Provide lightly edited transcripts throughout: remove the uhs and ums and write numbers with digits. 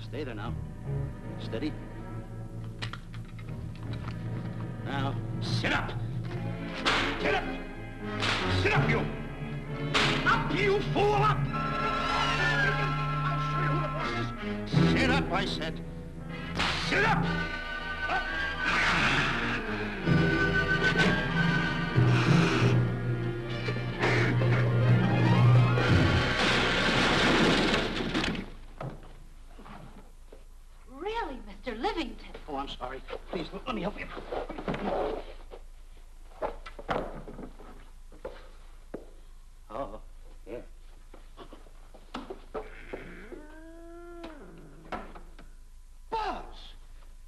Stay there now. Steady. Now, sit up. Get up. Sit up, you. Up, you fool, up. I'll show you who the boss is. Sit up, I said. Sit up. Up. Really, Mr. Livington? Oh, I'm sorry. Please, let me help you. Oh, yeah. Buzz!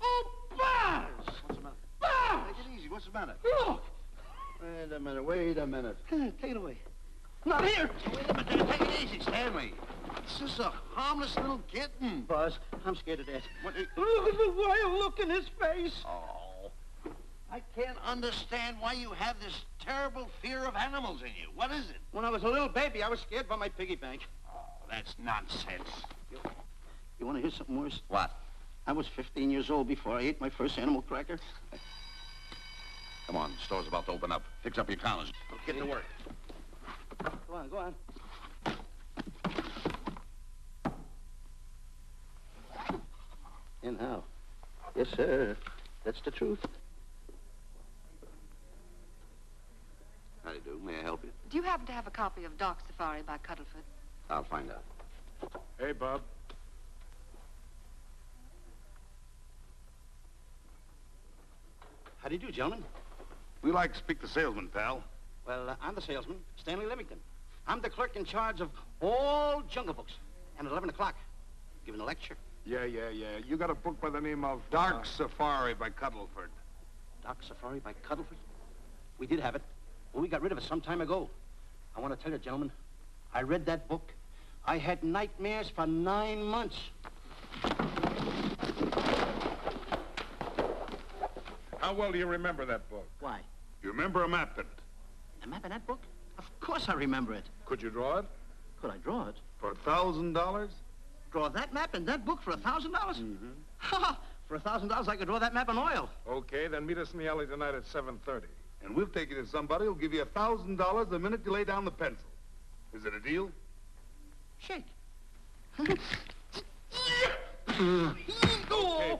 Oh, Buzz! What's the matter? Buzz! Take it easy. What's the matter? Look! Wait a minute. Take it away. Not here! Wait a minute. Take it easy, Stanley. It's just a harmless little kitten. Buzz, I'm scared to death. What? Look at the wild look in his face. Oh, I can't understand why you have this terrible fear of animals in you. What is it? When I was a little baby, I was scared by my piggy bank. Oh, that's nonsense. You want to hear something worse? What? I was 15 years old before I ate my first animal cracker. Come on, the store's about to open up. Fix up your counters. Get to work. Go on, go on. And how? Yes, sir. That's the truth. How do you do? May I help you? Do you happen to have a copy of Dark Safari by Cuddlefoot? I'll find out. Hey, Bob. How do you do, gentlemen? We like to speak to salesman, pal. Well, I'm the salesman, Stanley Livington. I'm the clerk in charge of all Jungle Books. And at 11 o'clock, giving a lecture. Yeah. You got a book by the name of Dark Safari by Cuddleford. Dark Safari by Cuddlefoot? We did have it, but we got rid of it some time ago. I want to tell you, gentlemen, I read that book. I had nightmares for 9 months. How well do you remember that book? Why? You remember a map in it? The map in that book? Of course I remember it. Could you draw it? Could I draw it? For $1,000? Draw that map in that book for $1,000? Mm-hmm. Ha! For $1,000, I could draw that map in oil. Okay, then meet us in the alley tonight at 7:30. And we'll take you to somebody who'll give you $1,000 the minute you lay down the pencil. Is it a deal? Shake. Okay,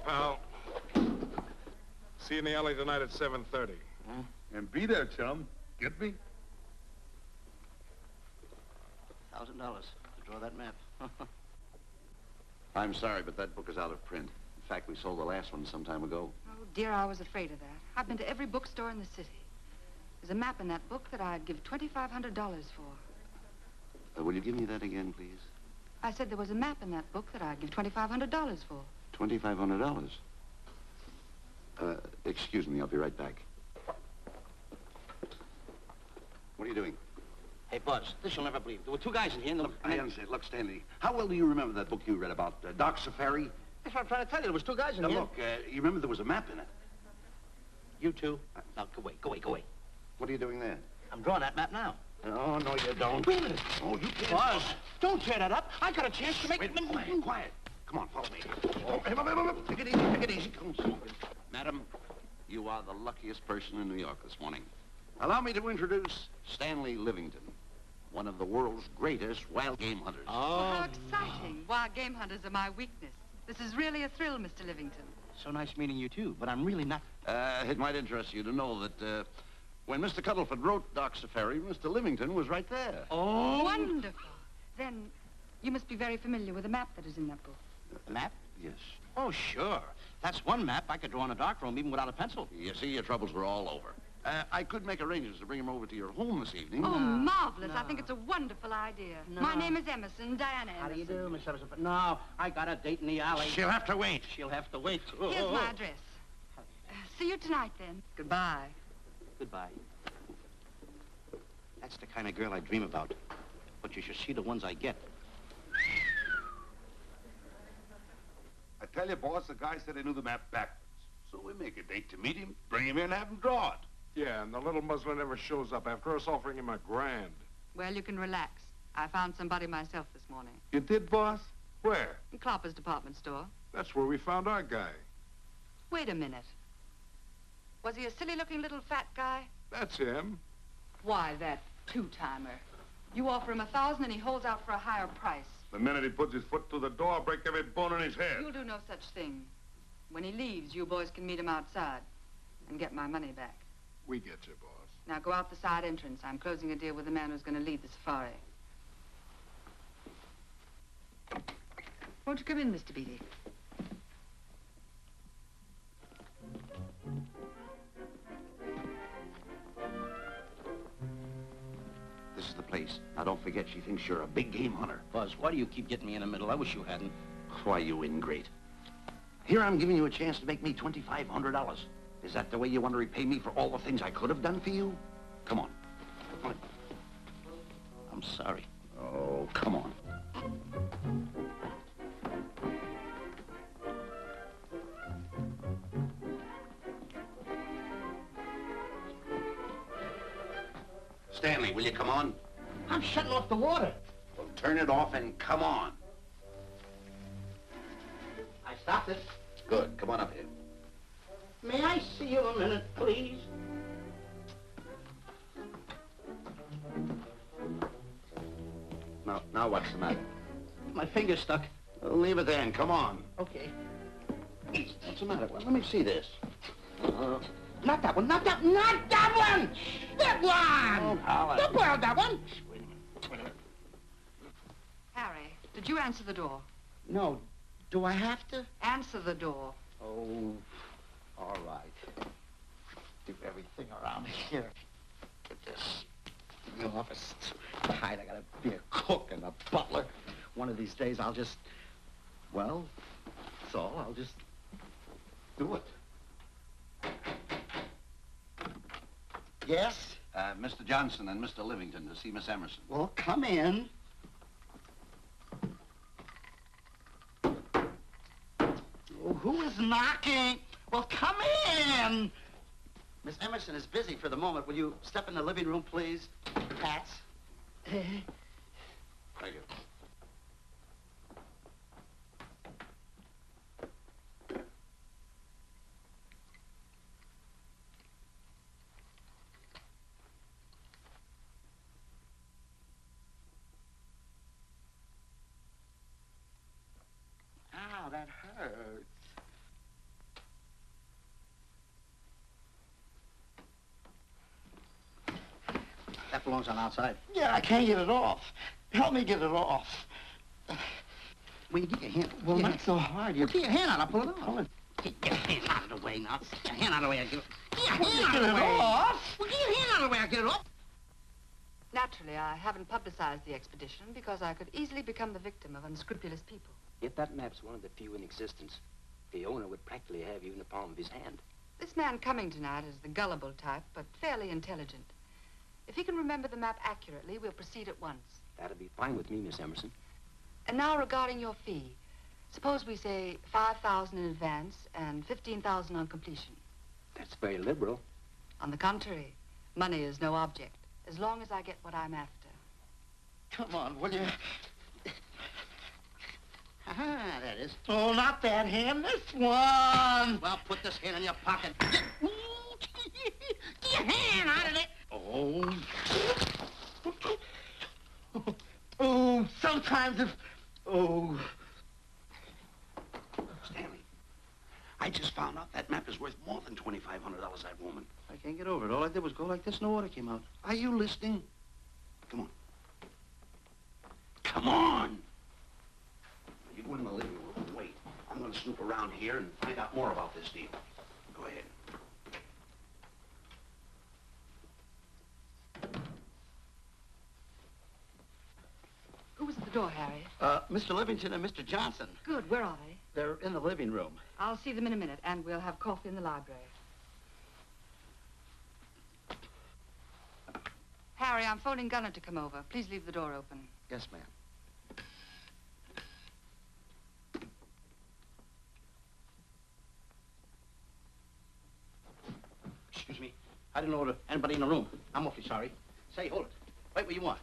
pal. See you in the alley tonight at 7:30. Huh? And be there, chum. Get me? $1,000 to draw that map. I'm sorry, but that book is out of print. In fact, we sold the last one some time ago. Oh, dear, I was afraid of that. I've been to every bookstore in the city. There's a map in that book that I'd give $2,500 for. Will you give me that again, please? I said there was a map in that book that I'd give $2,500 for. $2,500. Excuse me, I'll be right back. What are you doing? Hey, Buzz, this you'll never believe. There were two guys in here and... I understand. Look, Stanley, how well do you remember that book you read about Dark Safari? That's what I'm trying to tell you. There was two guys in Now, here. look, you remember there was a map in it. You two. Now, go away. What are you doing there? I'm drawing that map now. Oh, no, you don't. Wait a minute. Oh, you can't. Buzz, don't tear that up. I got a chance to make... Wait, quiet. Come on, follow me. Oh, take it easy. Come on. Madam, you are the luckiest person in New York this morning. Allow me to introduce Stanley Livington, one of the world's greatest wild game hunters. Oh, how exciting. Wild game hunters are my weakness. This is really a thrill, Mr. Livington. So nice meeting you, too, but I'm really not... It might interest you to know that when Mr. Cuddleford wrote Dark Safari, Mr. Livington was right there. Oh! Wonderful. Then you must be very familiar with the map that is in that book. The map? Yes. Oh, sure. That's one map I could draw in a darkroom even without a pencil. You see, your troubles were all over. I could make arrangements to bring him over to your home this evening. Oh, marvelous. No. I think it's a wonderful idea. No. My name is Emerson, Diana Emerson. How do you do, Miss Emerson? No, I got a date in the alley. She'll have to wait. She'll have to wait. Here's my address. See you tonight, then. Goodbye. Goodbye. That's the kind of girl I dream about. But you should see the ones I get. I tell you, boss, the guy said he knew the map backwards. So we make a date to meet him, bring him in, and have him draw it. Yeah, and the little muzzler never shows up after us offering him $1,000. Well, you can relax. I found somebody myself this morning. You did, boss? Where? In Clopper's department store. That's where we found our guy. Wait a minute. Was he a silly-looking little fat guy? That's him. Why, that two-timer. You offer him $1,000 and he holds out for a higher price. The minute he puts his foot through the door, I'll break every bone in his head. You'll do no such thing. When he leaves, you boys can meet him outside and get my money back. We get you, boss. Now go out the side entrance. I'm closing a deal with the man who's going to lead the safari. Won't you come in, Mr. Beatty? This is the place. Now, don't forget, she thinks you're a big game hunter. Buzz, why do you keep getting me in the middle? I wish you hadn't. Why, you ingrate. Here I'm giving you a chance to make me $2,500. Is that the way you want to repay me for all the things I could have done for you? Come on. Come on. I'm sorry. Oh, come on. Stanley, will you come on? I'm shutting off the water. Well, turn it off and come on. I stopped it. Good. Come on up here. May I see you a minute, please? Now what's the matter? My finger's stuck. Leave it then. Come on. Okay. What's the matter? Well, let me see this. Not that one, not that one! That one! Oh, Howard. Don't borrow that one! Wait a minute. Harry, did you answer the door? No. Do I have to? Answer the door. Oh, all right. Do everything around here. Get this. The office is tight. I gotta be a cook and a butler. One of these days I'll just, well, that's all. I'll just do it. Yes? Mr. Johnson and Mr. Livington to see Miss Emerson. Well, come in. Oh, who is knocking? Well, come in. Miss Emerson is busy for the moment. Will you step in the living room, please? Hats. Thank you. Ow, that hurts. That belongs on outside. Yeah, I can't get it off. Help me get it off. Will you get your hand? Well, not so hard. Well, get your hand out. I'll pull it off. Get your hand out of the way now. Get your hand out of the way. Get your hand out of the way. Off? Well, get your hand out of the way. I'll get it off. Naturally, I haven't publicized the expedition because I could easily become the victim of unscrupulous people. Yet that map's one of the few in existence. The owner would practically have you in the palm of his hand. This man coming tonight is the gullible type, but fairly intelligent. If he can remember the map accurately, we'll proceed at once. That'll be fine with me, Miss Emerson. And now regarding your fee. Suppose we say $5,000 in advance and $15,000 on completion. That's very liberal. On the contrary, money is no object, as long as I get what I'm after. Come on, will you? Ah, that is. Oh, not that hand, this one. Well, put this hand in your pocket. Get your hand out of it. Oh. Oh, sometimes if... Oh. Stanley, I just found out that map is worth more than $2,500, that woman. I can't get over it. All I did was go like this and the water came out. Are you listening? Come on. Come on. You go in the living room and wait. I'm going to snoop around here and find out more about this deal. Go ahead. Who was at the door, Harry? Mr. Livington and Mr. Johnson. Good. Where are they? They're in the living room. I'll see them in a minute, and we'll have coffee in the library. Harry, I'm phoning Gunner to come over. Please leave the door open. Yes, ma'am. Excuse me. I didn't know anybody in the room. I'm awfully sorry. Say, hold it. Wait, what you want?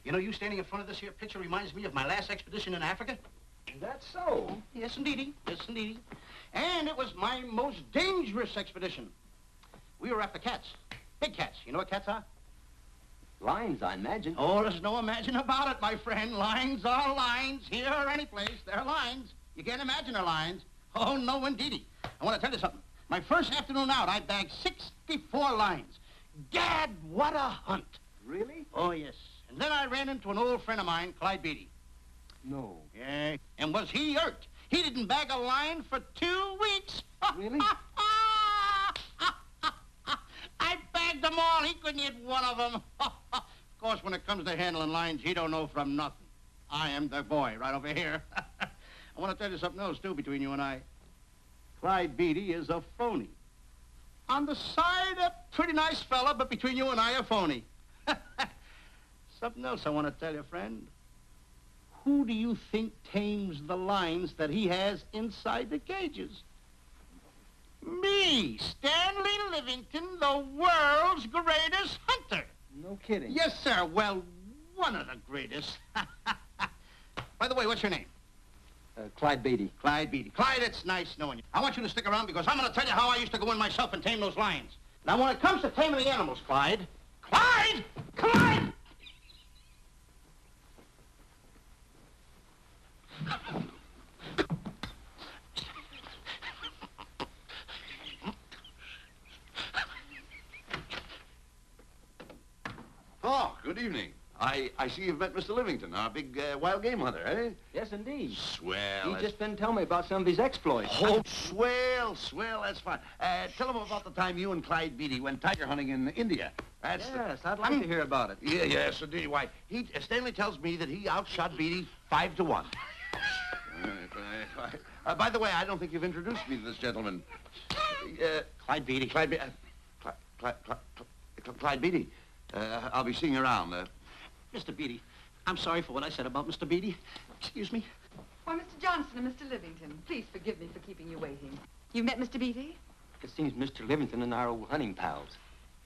You know, you standing in front of this here picture reminds me of my last expedition in Africa. Is that so? Yes, indeedy. Yes, indeedy. And it was my most dangerous expedition. We were after cats. Big cats. You know what cats are? Lions, I imagine. Oh, there's no imagine about it, my friend. Lines are lines. Here or any place, they're lines. You can't imagine they're lines. Oh, no, indeedy. I want to tell you something. My first afternoon out, I bagged 64 lines. Gad, what a hunt. Really? Oh, yes. And then I ran into an old friend of mine, Clyde Beatty. No. Yeah. And was he hurt? He didn't bag a line for 2 weeks. Really? I bagged them all. He couldn't hit one of them. Of course, when it comes to handling lines, he don't know from nothing. I am the boy right over here. I want to tell you something else, too, between you and I. Clyde Beatty is a phony. On the side, a pretty nice fella, but between you and I, a phony. Something else I want to tell you, friend. Who do you think tames the lines that he has inside the cages? Me, Stanley Livington, the world's greatest hunter. No kidding. Yes, sir. Well, one of the greatest. By the way, what's your name? Clyde Beatty. Clyde Beatty. Clyde, it's nice knowing you. I want you to stick around because I'm going to tell you how I used to go in myself and tame those lions. Now, when it comes to taming the animals, Clyde... Clyde! Clyde! Oh, good evening. I see you've met Mr. Livington, our big wild game hunter, eh? Yes, indeed. Swell. He's just been telling me about some of his exploits. Oh, swell, that's fine. Tell him about the time you and Clyde Beatty went tiger hunting in India. That's Yes, I'd like to hear about it. Yes, indeed. Why, Stanley tells me that he outshot Beatty 5-1. By the way, I don't think you've introduced me to this gentleman. Clyde Beatty. Clyde Beatty. I'll be seeing you around. Mr. Beatty, I'm sorry for what I said about Mr. Beatty. Excuse me. Why, Mr. Johnson and Mr. Livington, please forgive me for keeping you waiting. You've met Mr. Beatty? It seems Mr. Livington and our old hunting pals.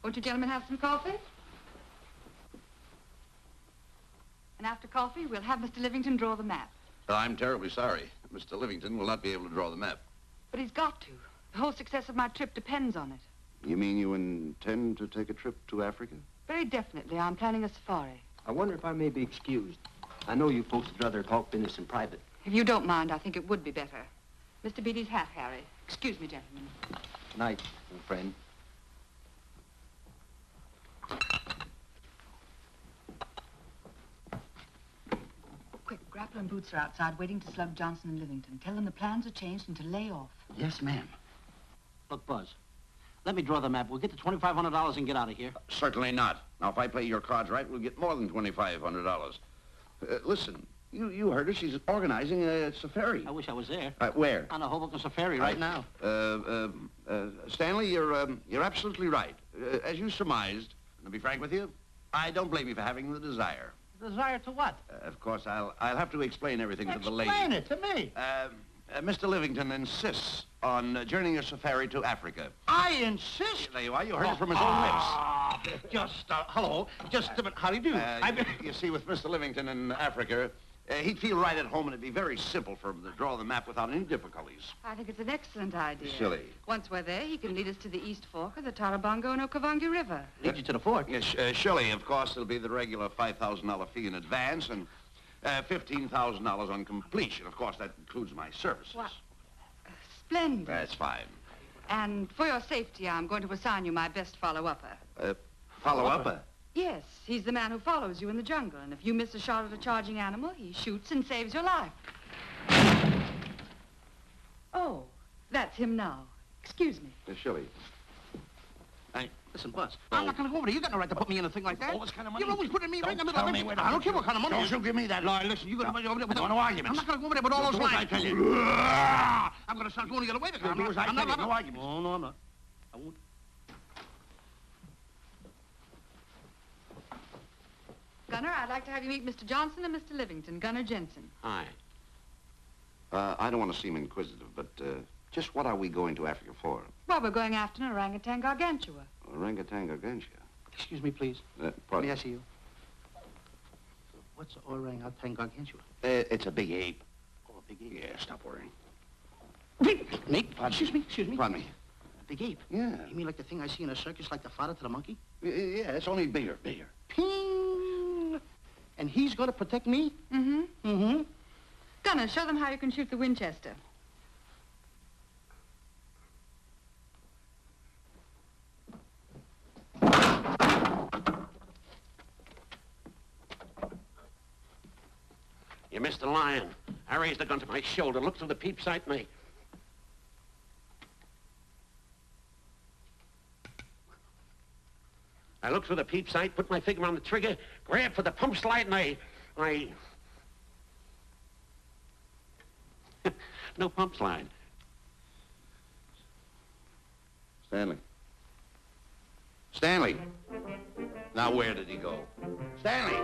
Won't you gentlemen have some coffee? And after coffee, we'll have Mr. Livington draw the map. I'm terribly sorry. Mr. Livington will not be able to draw the map. But he's got to. The whole success of my trip depends on it. You mean you intend to take a trip to Africa? Very definitely. I'm planning a safari. I wonder if I may be excused. I know you folks would rather talk business in private. If you don't mind, I think it would be better. Mr. Beatty's hat, Harry. Excuse me, gentlemen. Good night, old friend. Quick, Grapple and Boots are outside waiting to slug Johnson and Livington. Tell them the plans are changed and to lay off. Yes, ma'am. Look, Buzz, let me draw the map. We'll get the $2,500 and get out of here. Certainly not. Now, if I play your cards right, we'll get more than $2,500. Listen, you heard her. She's organizing a safari. I wish I was there. Where? On a Hoboken safari right now. Stanley, you're absolutely right. As you surmised, to be frank with you, I don't blame you for having the desire. Desire to what? Of course, I'll have to explain everything to the lady. Explain it to me. Mr. Livington insists on journeying a safari to Africa. I insist. There you are. You heard it from his own lips. Hello. Just a minute. How do you do? You see, with Mr. Livington in Africa, he'd feel right at home, and it'd be very simple for him to draw the map without any difficulties. I think it's an excellent idea. Silly. Once we're there, he can lead us to the East Fork of the Tarabongo and Okavango River. Lead you to the fort. Yes, surely, of course, it'll be the regular $5,000 fee in advance and $15,000 on completion. Of course, that includes my services. What? Splendid. That's fine. And for your safety, I'm going to assign you my best follow-upper. Follow-upper? Yes, he's the man who follows you in the jungle. And if you miss a shot at a charging animal, he shoots and saves your life. Oh, that's him now. Excuse me. Shirley. Listen, Buzz, I'm not going to go over there. You got no right to put me in a thing like that. Oh, what kind of money? You're always putting me right in the middle Tell of me it. where I don't care what kind of money. Don't you give me that. No, listen, you're going to be over there with no arguments. I'm not going to go over there with all those Do as I lines. tell you. I'm going to start going the other way. Do as I tell you. No arguments. Oh, no, I'm not. I won't. Gunner, I'd like to have you meet Mr. Johnson and Mr. Livington, Gunner Jensen. Hi. I don't want to seem inquisitive, but just what are we going to Africa for? Well, we're going after an orangutan gargantua. Orangutan gargantua. Excuse me, please. Pardon? May I see you? What's orangutan gargantua? It's a big ape. Oh, Big ape. Yeah, stop worrying. Me? Excuse me. Pardon me. Big ape? Yeah. You mean like the thing I see in a circus, like the fodder to the monkey? Yeah, it's only bigger. Ping! And he's going to protect me? Mm-hmm. Mm-hmm. Gunner, show them how you can shoot the Winchester. You missed the lion. I raised the gun to my shoulder, looked through the peep sight, and I looked through the peep sight, put my finger on the trigger, grabbed for the pump slide, and I... No pump slide. Stanley. Stanley. Now where did he go? Stanley!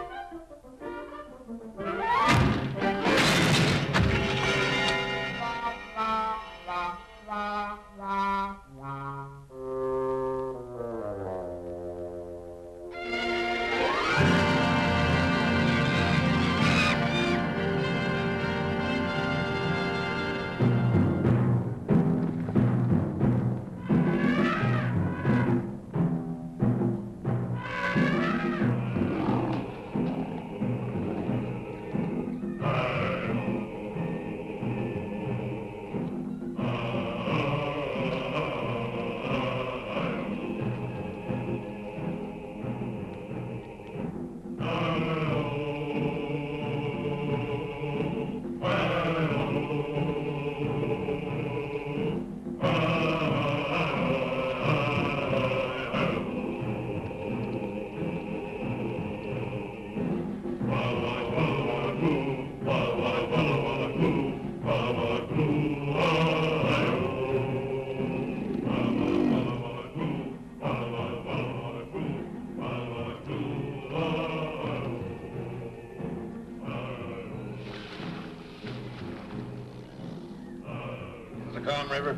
River.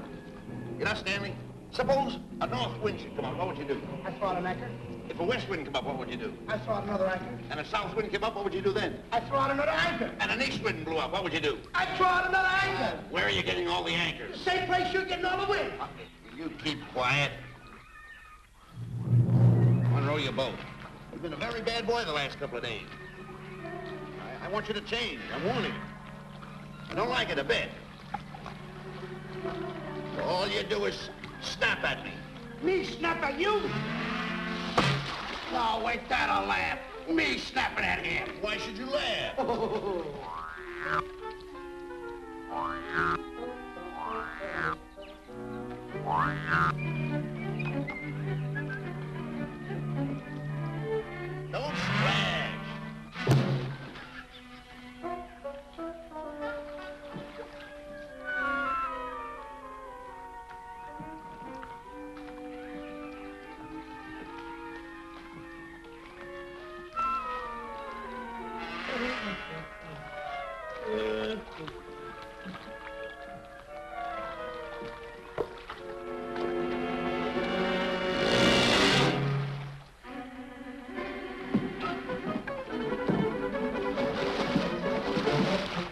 You know, Stanley, suppose a north wind should come up, what would you do? I throw out an anchor. If a west wind come up, what would you do? I throw out another anchor. And a south wind came up, what would you do then? I throw out another anchor. And an east wind blew up, what would you do? I throw out another anchor. Where are you getting all the anchors? Same place you're getting all the wind. You keep quiet. Unrow your boat. You've been a very bad boy the last couple of days. I want you to change. I'm warning you. I don't like it a bit. All you do is snap at me. Me snap at you? No, wait, that'll laugh. Me snapping at him. Why should you laugh? Don't splash.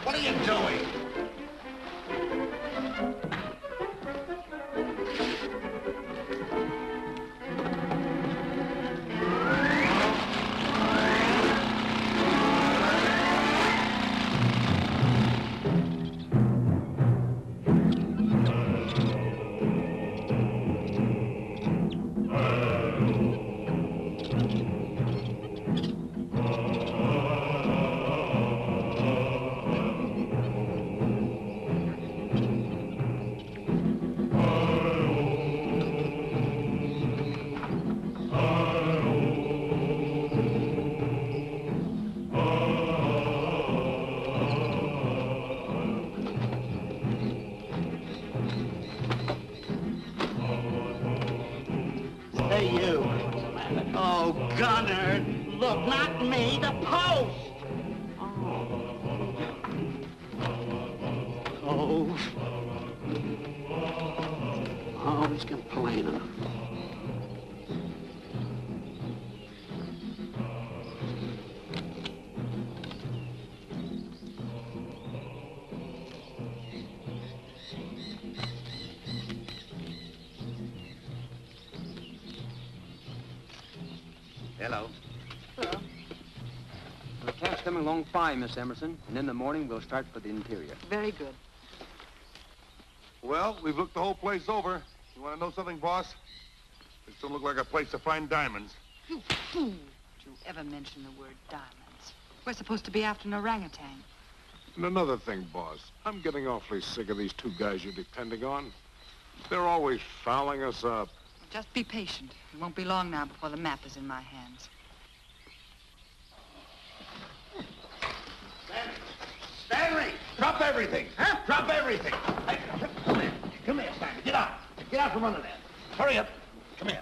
What are you doing? Hey, you. Oh, Gunner. Look, not me, the post. Oh. Oh, he's complaining. Hello. Hello. The camp's coming along fine, Miss Emerson. And in the morning, we'll start for the interior. Very good. Well, we've looked the whole place over. You want to know something, boss? This don't look like a place to find diamonds. You fool. Don't you ever mention the word diamonds. We're supposed to be after an orangutan. And another thing, boss. I'm getting awfully sick of these two guys you're depending on. They're always fouling us up. Just be patient. It won't be long now before the map is in my hands. Stanley, drop everything. Huh? Drop everything. Hey, come here. Come here, Stanley. Get out. Get out from under there. Hurry up. Come here.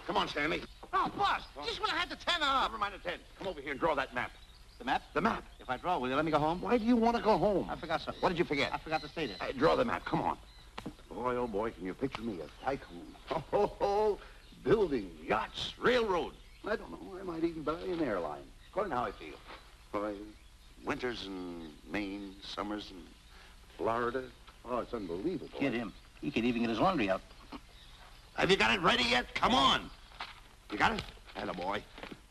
Come on, Stanley. Oh, boss, just when I had the 10 up. Never mind the 10. Come over here and draw that map. The map? The map. If I draw, will you let me go home? Why do you want to go home? I forgot something. What did you forget? I forgot to state it. Draw the map. Come on. Boy, oh boy, can you picture me a tycoon? Oh, building, yachts, railroads. I don't know. I might even buy an airline. According to how I feel. Boy, winters in Maine, summers in Florida. Oh, it's unbelievable. Kid him. He could even get his laundry out. Have you got it ready yet? Come on. You got it? Attaboy.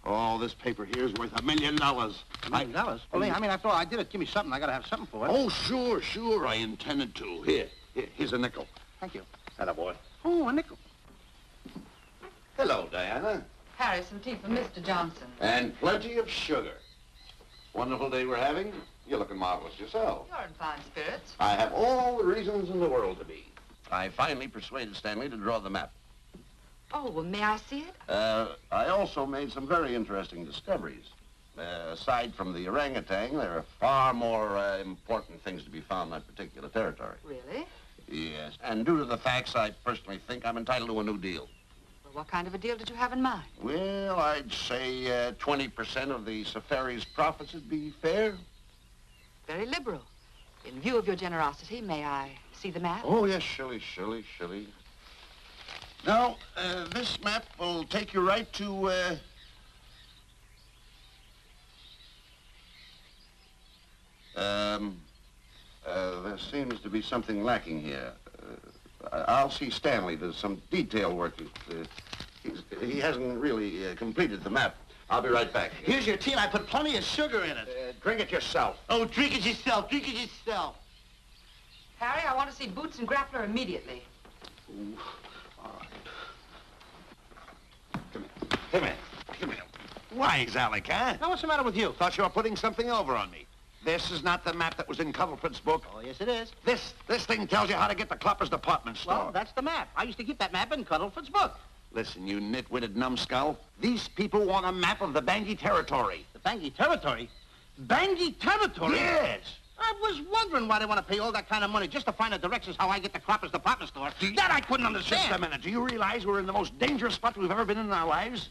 Oh, this paper here is worth $1 million. $1 million? Well, I mean, after all, I did it. Give me something. I gotta have something for it. Oh, sure. I intended to. Here's a nickel. Thank you. Attaboy. Oh, a nickel. Hello, Diana. Harry, some tea for Mr. Johnson. And plenty of sugar. Wonderful day we're having. You're looking marvelous yourself. You're in fine spirits. I have all the reasons in the world to be. I finally persuaded Stanley to draw the map. Oh, well, may I see it? I also made some very interesting discoveries. Aside from the orangutan, there are far more important things to be found in that particular territory. Really? Yes. And due to the facts, I personally think I'm entitled to a new deal. Well, what kind of a deal did you have in mind? Well, I'd say 20% of the safari's profits would be fair. Very liberal. In view of your generosity, may I see the map? Oh, yes, Shirley. Now, this map will take you right to, there seems to be something lacking here. I'll see Stanley. There's some detail work. He hasn't really completed the map. I'll be right back. Here's your tea, and I put plenty of sugar in it. Drink it yourself. Oh, drink it yourself. Drink it yourself. Harry, I want to see Boots and Grappler immediately. Ooh. All right. Come here. Wise, Alec, huh? Now, what's the matter with you? Thought you were putting something over on me. This is not the map that was in Cuddlefoot's book. Oh, yes, it is. This thing tells you how to get to Clopper's department store. Well, that's the map. I used to keep that map in Cuddlefoot's book. Listen, you nitwitted numbskull. These people want a map of the Bangui territory. The Bangui territory? Bangui territory? Yes. I was wondering why they want to pay all that kind of money just to find the directions how I get to Clopper's department store. That I couldn't understand. Just a minute. Do you realize we're in the most dangerous spot we've ever been in our lives?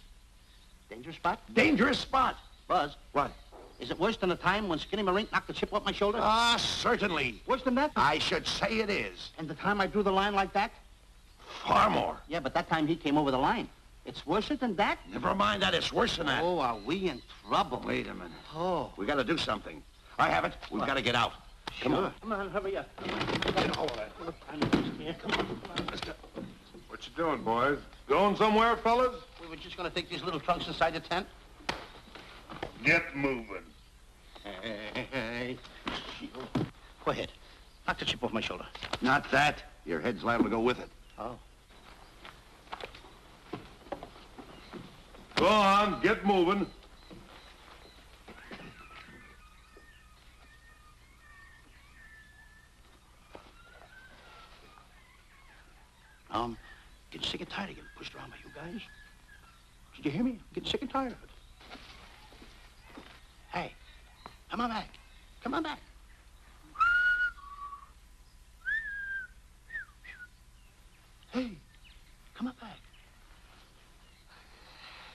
Dangerous spot? Dangerous spot. Buzz. What? Is it worse than the time when Skinny Marink knocked the chip off my shoulder? Ah, certainly. Worse than that? I should say it is. And the time I drew the line like that? Far more. Yeah, but that time he came over the line. It's worse than that? Never mind that. It's worse than that. Oh, are we in trouble? Wait a minute. Oh. We got to do something. I have it. We've got to get out. Come on. Come on, hurry up. Get hold of that. Come on, let's go. What you doing, boys? Going somewhere, fellas? We were just going to take these little trunks inside the tent. Get moving. Hey. Go ahead. Knock the chip off my shoulder. Not that. Your head's liable to go with it. Oh. Go on, get moving. Getting sick and tired of getting pushed around by you guys. Did you hear me? Getting sick and tired of it. Hey, come on back. Come on back. Hey, come on back.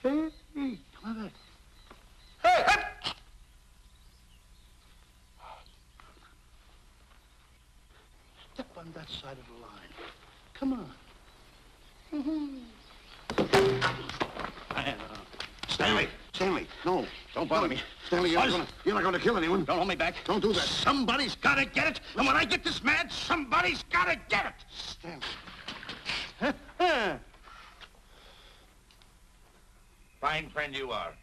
Hey, come on back. Hey, hey! Step on that side of the line. Come on. Stanley, no. Don't bother me. Stanley, you're not going to kill anyone. Don't hold me back. Don't do that. Somebody's got to get it. And when I get this mad, somebody's got to get it. Stanley. Fine friend you are.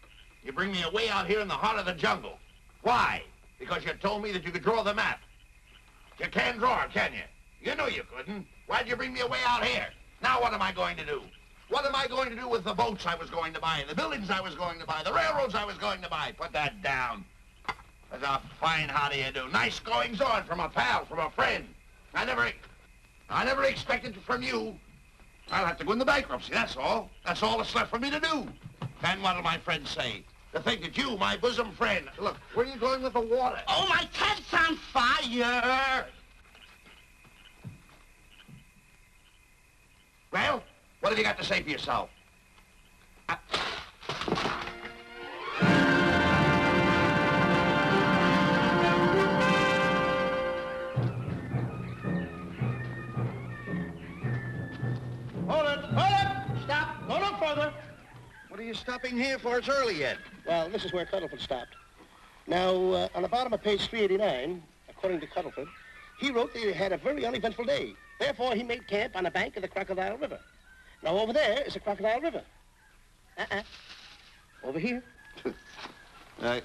You bring me away out here in the heart of the jungle. Why? Because you told me that you could draw the map. You can't draw it, can you? You knew you couldn't. Why'd you bring me away out here? Now what am I going to do? What am I going to do with the boats I was going to buy, the buildings I was going to buy, the railroads I was going to buy? Put that down. That's a fine how do you do. Nice goings on from a pal, from a friend. I never expected from you. I'll have to go into bankruptcy, that's all. That's all that's left for me to do. And what'll my friends say? To think that you, my bosom friend... Look, where are you going with the water? Oh, my cat's on fire! Well, what have you got to say for yourself? Hold it! Stop! Go no further. What are you stopping here for? It's early yet. Well, this is where Cuddleford stopped. Now, on the bottom of page 389, according to Cuddleford, he wrote that he had a very uneventful day. Therefore, he made camp on the bank of the Crocodile River. Now, over there is the Crocodile River. Over here.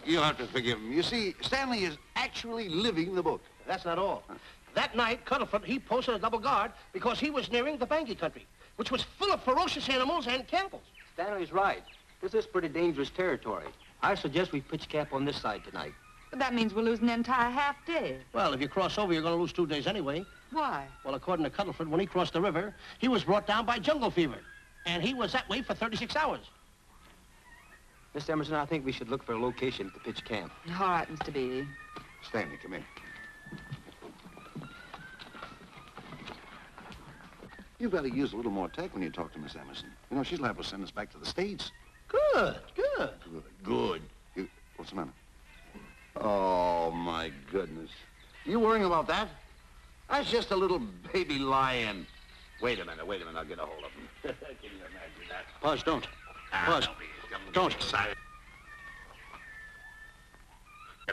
You'll have to forgive him. You see, Stanley is actually living the book. That's not all. That night, Cuddleford, he posted a double guard because he was nearing the Bangi country, which was full of ferocious animals and cannibals. Stanley's right. This is pretty dangerous territory. I suggest we pitch camp on this side tonight. But that means we'll lose an entire half day. Well, if you cross over, you're going to lose 2 days anyway. Why? Well, according to Cuddleford, when he crossed the river, he was brought down by jungle fever. And he was that way for 36 hours. Miss Emerson, I think we should look for a location to pitch camp. All right, Mr. Beatty. Stanley, come in. You better use a little more tact when you talk to Miss Emerson. You know, she's liable to send us back to the States. Good. Good. What's the matter? Oh, my goodness. You worrying about that? That's just a little baby lion. Wait a minute, I'll get a hold of him. Can you imagine that? Buzz, don't. Buzz, don't. Excited.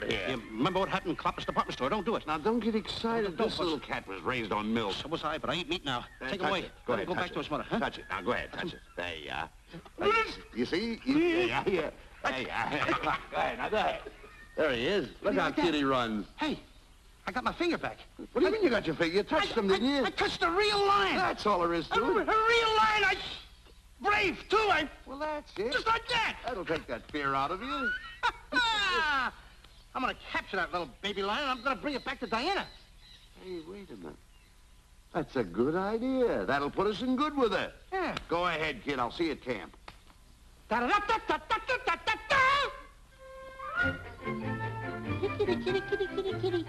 Here. You remember what happened in Clopper's department store? Don't do it. Now, don't get excited. Don't, This Buzz. little cat was raised on milk. So was I, but I eat meat now. Take him Touch away. it. Go Let him ahead, go touch back to it. his mother, huh? Touch it. Now, go ahead, touch it. There you are. You see? There you are. There you are. Go ahead, now go ahead. There he is. Look how cute he runs. Hey, I got my finger back. What do you mean you got your finger? You touched him, didn't you? I touched a real lion. That's all there is A to real it. lion. Brave, too. Well, that's it. Just like that. That'll take that fear out of you. I'm going to capture that little baby lion. I'm going to bring it back to Diana. Hey, wait a minute. That's a good idea. That'll put us in good with her. Yeah. Go ahead, kid. I'll see you at camp. Da-da-da-da-da-da-da-da-da. Kitty, kitty, kitty, kitty, kitty.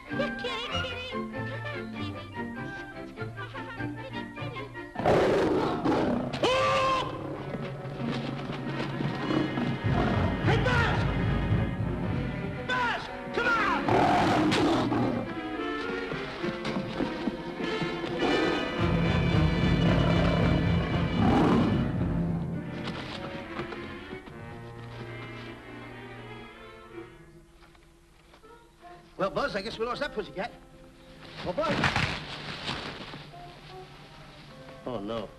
Kitty, kitty. Hey, Buzz! Buzz! Come on! Well, Buzz, I guess we lost that pussycat. Well, Buzz. Oh, no.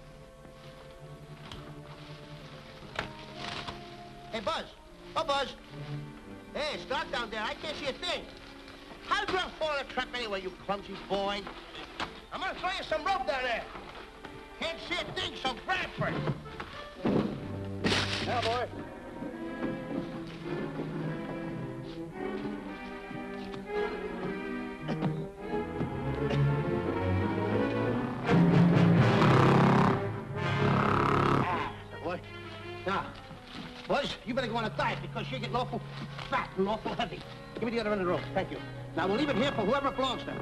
Hey, Buzz. Oh, Buzz. Hey, stop down there. I can't see a thing. How'd you fall in a trap anyway, you clumsy boy? I'm gonna throw you some rope down there. Can't see a thing, so grab for it. Now, boy. Boy. Now, Buzz, you better go on a diet because you're getting awful fat and awful heavy. Give me the other end of the rope. Thank you. Now, we'll leave it here for whoever it belongs to.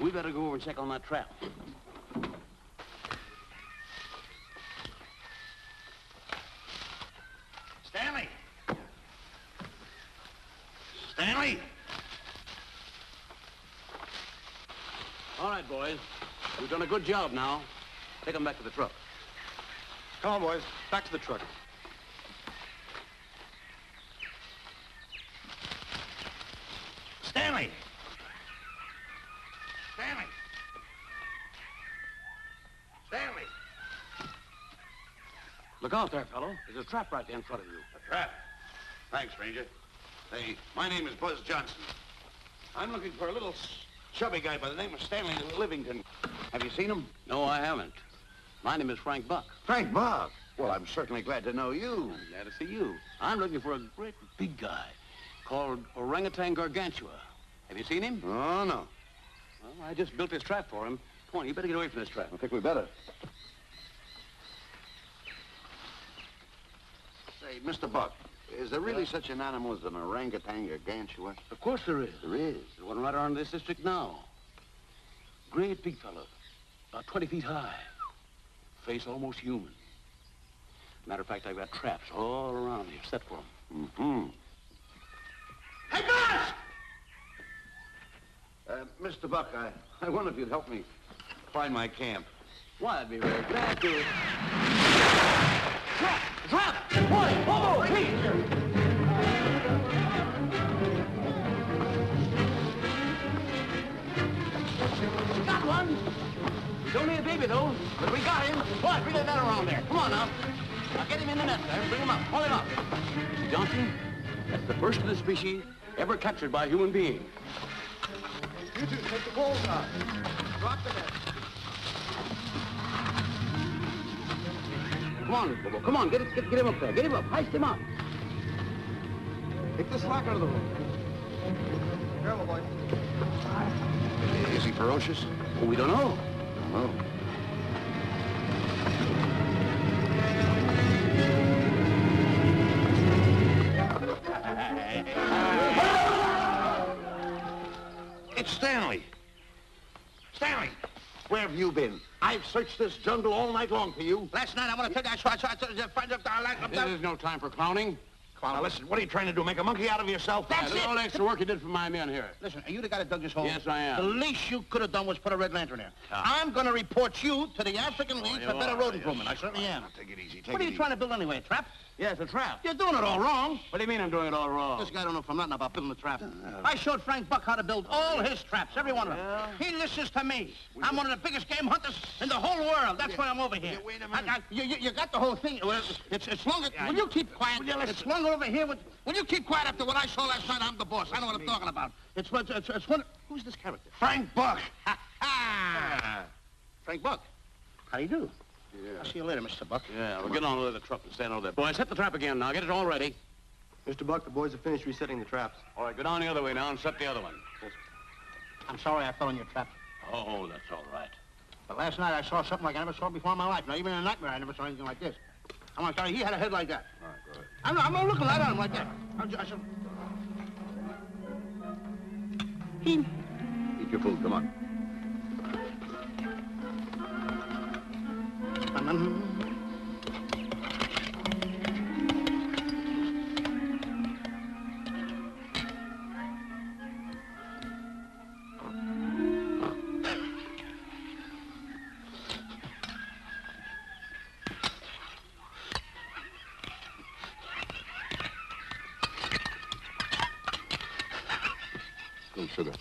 We better go over and check on that trap. Stanley! Stanley! All right, boys. We've done a good job now. Take them back to the truck. Come on, boys. Back to the truck. Stanley! Stanley! Stanley! Look out there, fellow. There's a trap right there in front of you. A trap? Thanks, Ranger. Hey, my name is Buzz Johnson. I'm looking for a little chubby guy by the name of Stanley Livington. Have you seen him? No, I haven't. My name is Frank Buck. Frank Buck? Well, I'm certainly glad to know you. I'm glad to see you. I'm looking for a great big guy called Orangutan Gargantua. Have you seen him? Oh, no. Well, I just built this trap for him. Come on, you better get away from this trap. I think we better. Say, Mr. Buck, is there really such an animal as an orangutan gargantua? Of course there is. There is? There's one right around this district now. Great big fellow, about 20 feet high. Face almost human. Matter of fact, I've got traps all around here set for him. Mm-hmm. Hey, Buzz! Mr. Buck, I wonder if you'd help me find my camp. Why, I'd be very glad to. Trap! Trap! Boy! Whoa! Please! Got one! He's only a baby, though, but we got him. Boy, bring that net around there. Come on, now. Now get him in the net there. Bring him up. Haul him up. Mr. Johnson, that's the first of the species ever captured by a human being. You two, take the poles out. Drop the net. Come on, Bobo. Come on. Get him up there. Get him up. Heist him up. Take the slack out of the rope. Careful, boy. Is he ferocious? Well, we don't know. Don't know. It's Stanley. Stanley, where have you been? I've searched this jungle all night long for you. Last night, I want to tell you, I saw This is no time for clowning. Now, listen, what are you trying to do, make a monkey out of yourself? That's it. All the extra work you did for my men here. Listen, are you the guy that dug this hole? Yes, I am. The least you could have done was put a red lantern there. I'm going to report you to the African League for better road improvement. I certainly am. Take it easy, What are you trying to build anyway, a trap? Yes, a trap. You're doing it all wrong. What do you mean I'm doing it all wrong? This guy don't know from nothing about building a trap. I showed Frank Buck how to build all his traps, every one of them. He listens to me. I'm one of the biggest game hunters in the whole world. That's why I'm over here. Wait a minute. You got the whole thing. Well, it's longer. Will you keep quiet? It's longer over here. Will you keep quiet after what I saw last night? I'm the boss. I know what I'm talking about. It's one. Who's this character? Frank Buck. Frank Buck. How do you do? Yeah. I'll see you later, Mr. Buck. Yeah, we'll get on with the truck and stand over there. Boys, set the trap again now. Get it all ready. Mr. Buck, the boys have finished resetting the traps. All right, go down the other way now and set the other one. I'm sorry I fell in your trap. Oh, that's all right. But last night I saw something like I never saw before in my life. Now, even in a nightmare, I never saw anything like this. I'm sorry, he had a head like that. All right, go ahead. I'm not looking right at him like that. Eat your food, come on. Some sugar.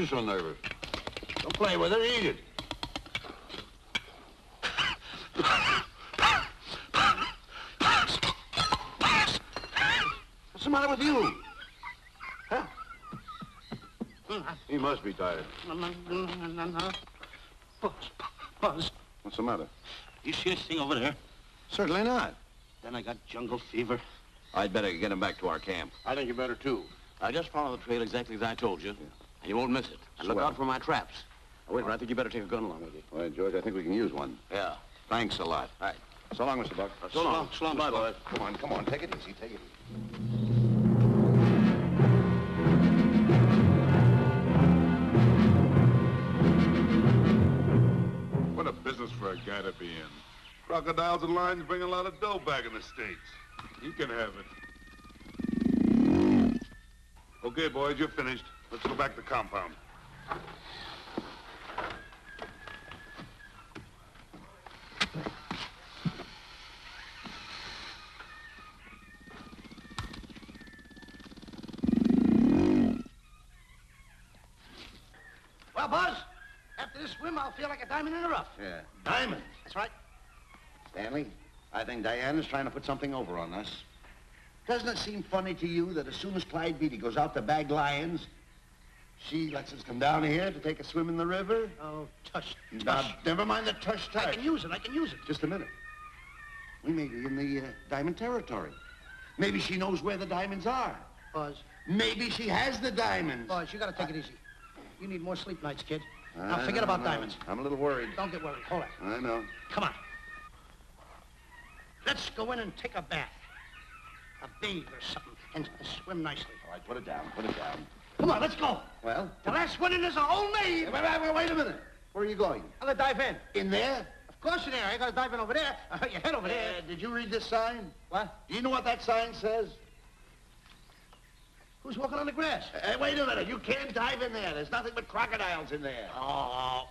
so nervous? Don't play with it, eat it. What's the matter with you? Huh? He must be tired. Buzz. What's the matter? You see this thing over there? Certainly not. Then I got jungle fever. I'd better get him back to our camp. I think you better, too. Just follow the trail exactly as I told you, and you won't miss it. And look Swell. out for my traps. Oh, wait, I think you better take a gun along with you. Well, George, I think we can use one. Yeah. Thanks a lot. All right. So long, Mr. Buck. So long. So long, Bye, Mr. boys. Come on, take it easy, take it easy. What a business for a guy to be in. Crocodiles and lions bring a lot of dough back in the States. He can have it. Okay, boys, you're finished. Let's go back to compound. Well, Buzz, after this swim, I'll feel like a diamond in the rough. Yeah. Diamond. That's right. Stanley, I think Diana's trying to put something over on us. Doesn't it seem funny to you that as soon as Clyde Beatty goes out to bag lions, she lets us come down here to take a swim in the river? Oh, tush. Now, never mind the tush. I can use it. Just a minute. We may be in the diamond territory. Maybe she knows where the diamonds are. Buzz. Maybe she has the diamonds. Buzz, you gotta take it easy. You need more sleep nights, kid. Now, forget about diamonds. I'm a little worried. Don't get worried. Hold it. I know. Come on. Let's go in and take a bath. A bathe or something, and swim nicely. All right, put it down, put it down. Come on, let's go. Well? The last one in is a whole maid. Wait a minute. Where are you going? I'm gonna dive in. In there? Of course in there. I gotta dive in over there. Your head over there. Did you read this sign? What? Do you know what that sign says? Who's walking on the grass? Wait a minute. You can't dive in there. There's nothing but crocodiles in there. Oh.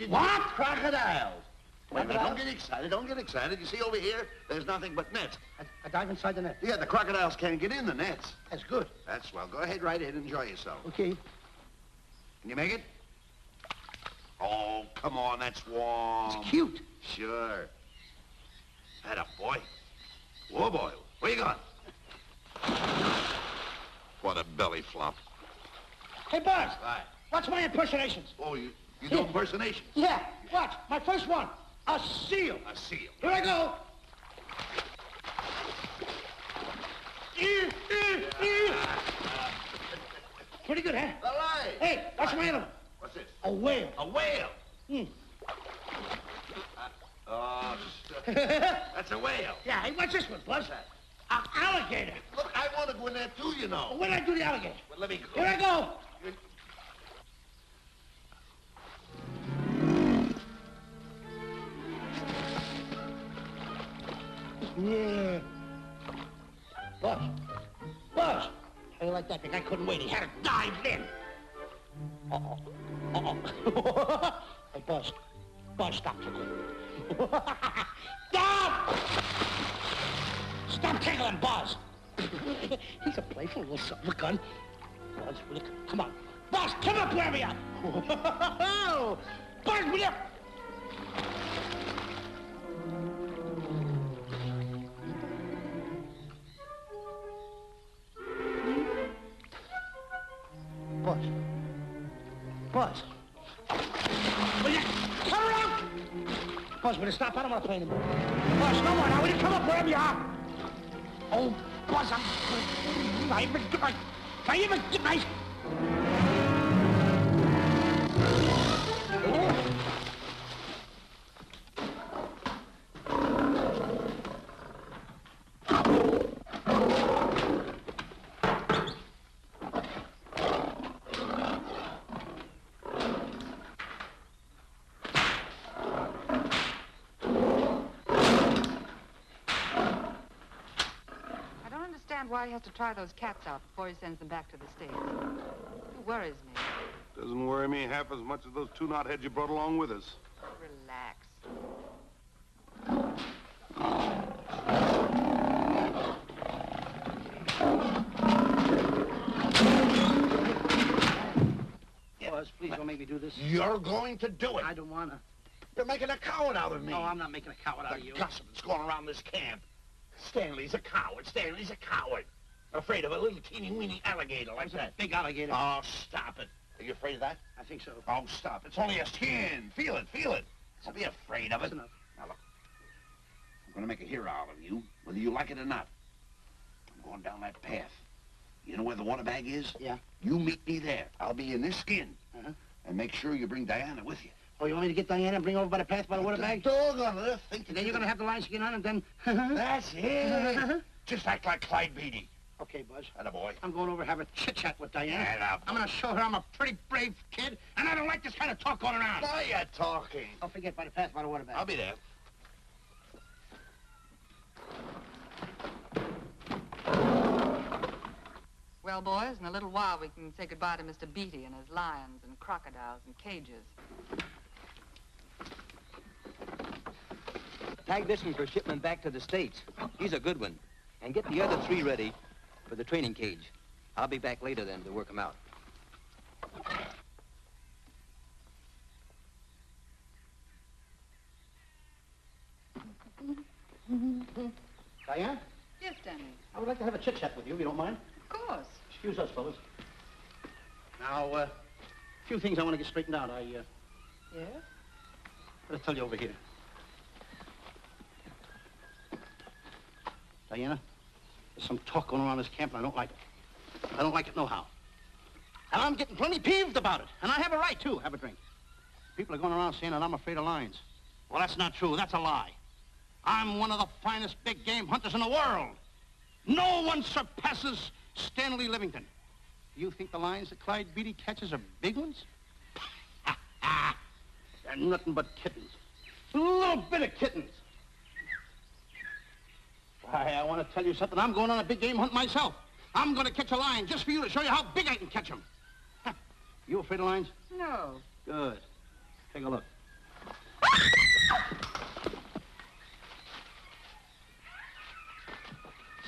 What? Crocodiles. Wait a minute. Don't get excited. Don't get excited. You see over here, there's nothing but nets. I dive inside the net. Yeah, the crocodiles can't get in the nets. That's good. That's swell. Go ahead, right ahead. Enjoy yourself. Okay. Can you make it? Oh, come on. That's warm. It's cute. Sure. Atta boy. Whoa, boy. Where you going? What a belly flop. Hey, Buzz. Right. Watch my impersonations. Oh, you do impersonations? Yeah. Watch. My first one. A seal. A seal. Here I go. Pretty good, huh? All right. Hey, watch my other one. What's this? A whale. A whale. Oh, that's a whale. Yeah, hey, what's this one, Buzz? An alligator. Look, I want to go in there too, you know. When did I do the alligator? Well, let me go. Here I go. Yeah. Buzz. Buzz. How do you like that? The guy couldn't wait. He had to dive in. Uh-oh. Uh-oh. Hey, Buzz. Buzz, stop tickling. Stop! Stop tickling, Buzz. He's a playful little son of a gun. Buzz, will you come on. Buzz, come up where we are. Buzz, will you? Buzz. Buzz. Will you come around? Buzz, will you stop? I don't want to play anymore. Buzz, no more. Now, will you come up wherever you are? Oh, Buzz, I'm... Not even get my... Why he has to try those cats out before he sends them back to the States. It worries me. Doesn't worry me half as much as those two knotheads you brought along with us. Relax. Buzz, please. make me do this? You're going to do it. I don't wanna. You're making a coward out of me. No, I'm not making a coward out of you. The gossip that's going around this camp. Stanley's a coward. Stanley's a coward. Afraid of a little teeny-weeny alligator like that. Big alligator. Oh, stop it. Are you afraid of that? I think so. Oh, stop. It's only a skin. Feel it, feel it. So be afraid of it. That's enough. Now, look. I'm going to make a hero out of you, whether you like it or not. I'm going down that path. You know where the water bag is? Yeah. You meet me there. I'll be in this skin. Uh-huh. And make sure you bring Diana with you. Oh, you want me to get Diana and bring her over by the path by the water bag? Doggone it. Think And then you're going to have the line skin on and then... That's it. Just act like Clyde Beatty. Okay, Buzz. Attaboy. I'm going over to have a chit-chat with Diana. Attaboy. I'm going to show her I'm a pretty brave kid, and I don't like this kind of talk going around. Now you're talking. Don't forget, by the path by the water bag. I'll be there. Well, boys, in a little while we can say goodbye to Mr. Beatty and his lions and crocodiles and cages. Tag this one for shipment back to the States. He's a good one. And get the other 3 ready for the training cage. I'll be back later then to work them out. Diana, Yes, Stanley. I would like to have a chit-chat with you, if you don't mind. Of course. Excuse us, fellas. Now, a few things I want to get straightened out. Yes? I'll tell you over here. Diana, there's some talk going around this camp, and I don't like it. I don't like it nohow. And I'm getting plenty peeved about it. And I have a right, too. Have a drink. People are going around saying that I'm afraid of lions. Well, that's not true. That's a lie. I'm one of the finest big game hunters in the world. No one surpasses Stanley Livington. Do you think the lions that Clyde Beatty catches are big ones? They're nothing but kittens. A little bit of kittens. Why, I want to tell you something. I'm going on a big game hunt myself. I'm going to catch a lion just for you to show you how big I can catch him. You afraid of lions? No. Good. Take a look.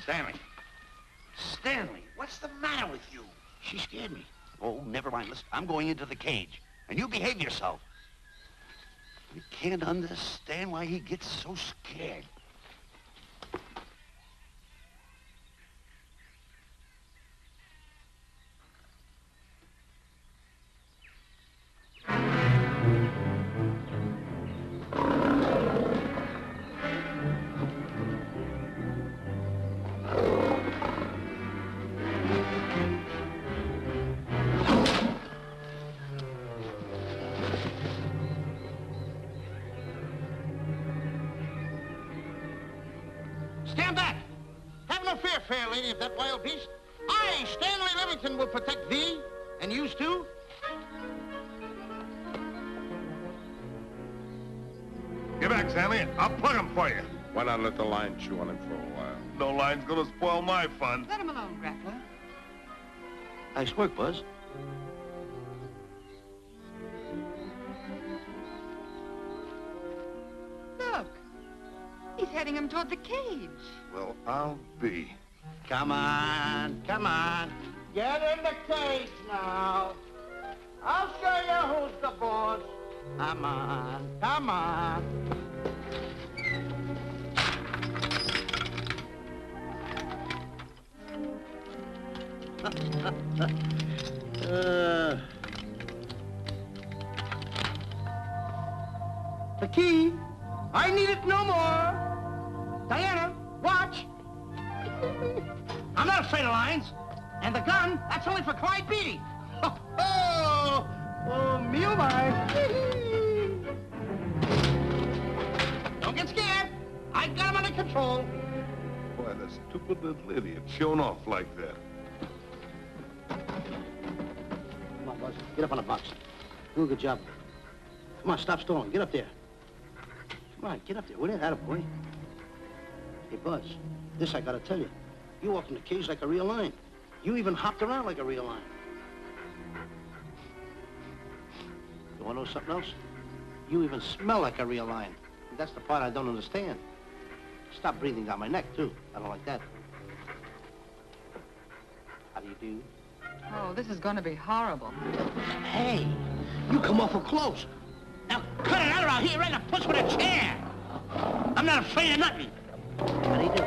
Stanley. Stanley, what's the matter with you? She scared me. Oh, never mind. Listen, I'm going into the cage. And you behave yourself. You can't understand why he gets so scared. Stand back. Have no fear, fair lady of that wild beast. I, Stanley Livington, will protect thee, and yous too. Get back, Stanley. I'll plug him for you. Why not let the lion chew on him for a while? No lion's gonna spoil my fun. Let him alone, Grappler. Nice work, Buzz. Look. He's heading him toward the cage. Well, I'll be. Come on, come on. Get in the cage now. I'll show you who's the boss. Come on, come on. The key. I need it no more. Diana, watch. I'm not afraid of lions. And the gun, that's only for Clyde Beatty. Oh, me oh my. Don't get scared. I got him under control. Boy, that stupid little idiot showing off like that. Come on, Buzz. Get up on the box. Do a good job. Come on, stop stalling. Get up there. Come on, get up there. Will you? Attaboy. Hey, Buzz, this I gotta tell you. You walked in the cage like a real lion. You even hopped around like a real lion. You wanna know something else? You even smell like a real lion. That's the part I don't understand. Stop breathing down my neck, too. I don't like that. How do you do? Oh, this is going to be horrible. Hey, You come awful close. Now, cut it out or I'll hit you right in the puss with a chair. I'm not afraid of nothing. How do you do?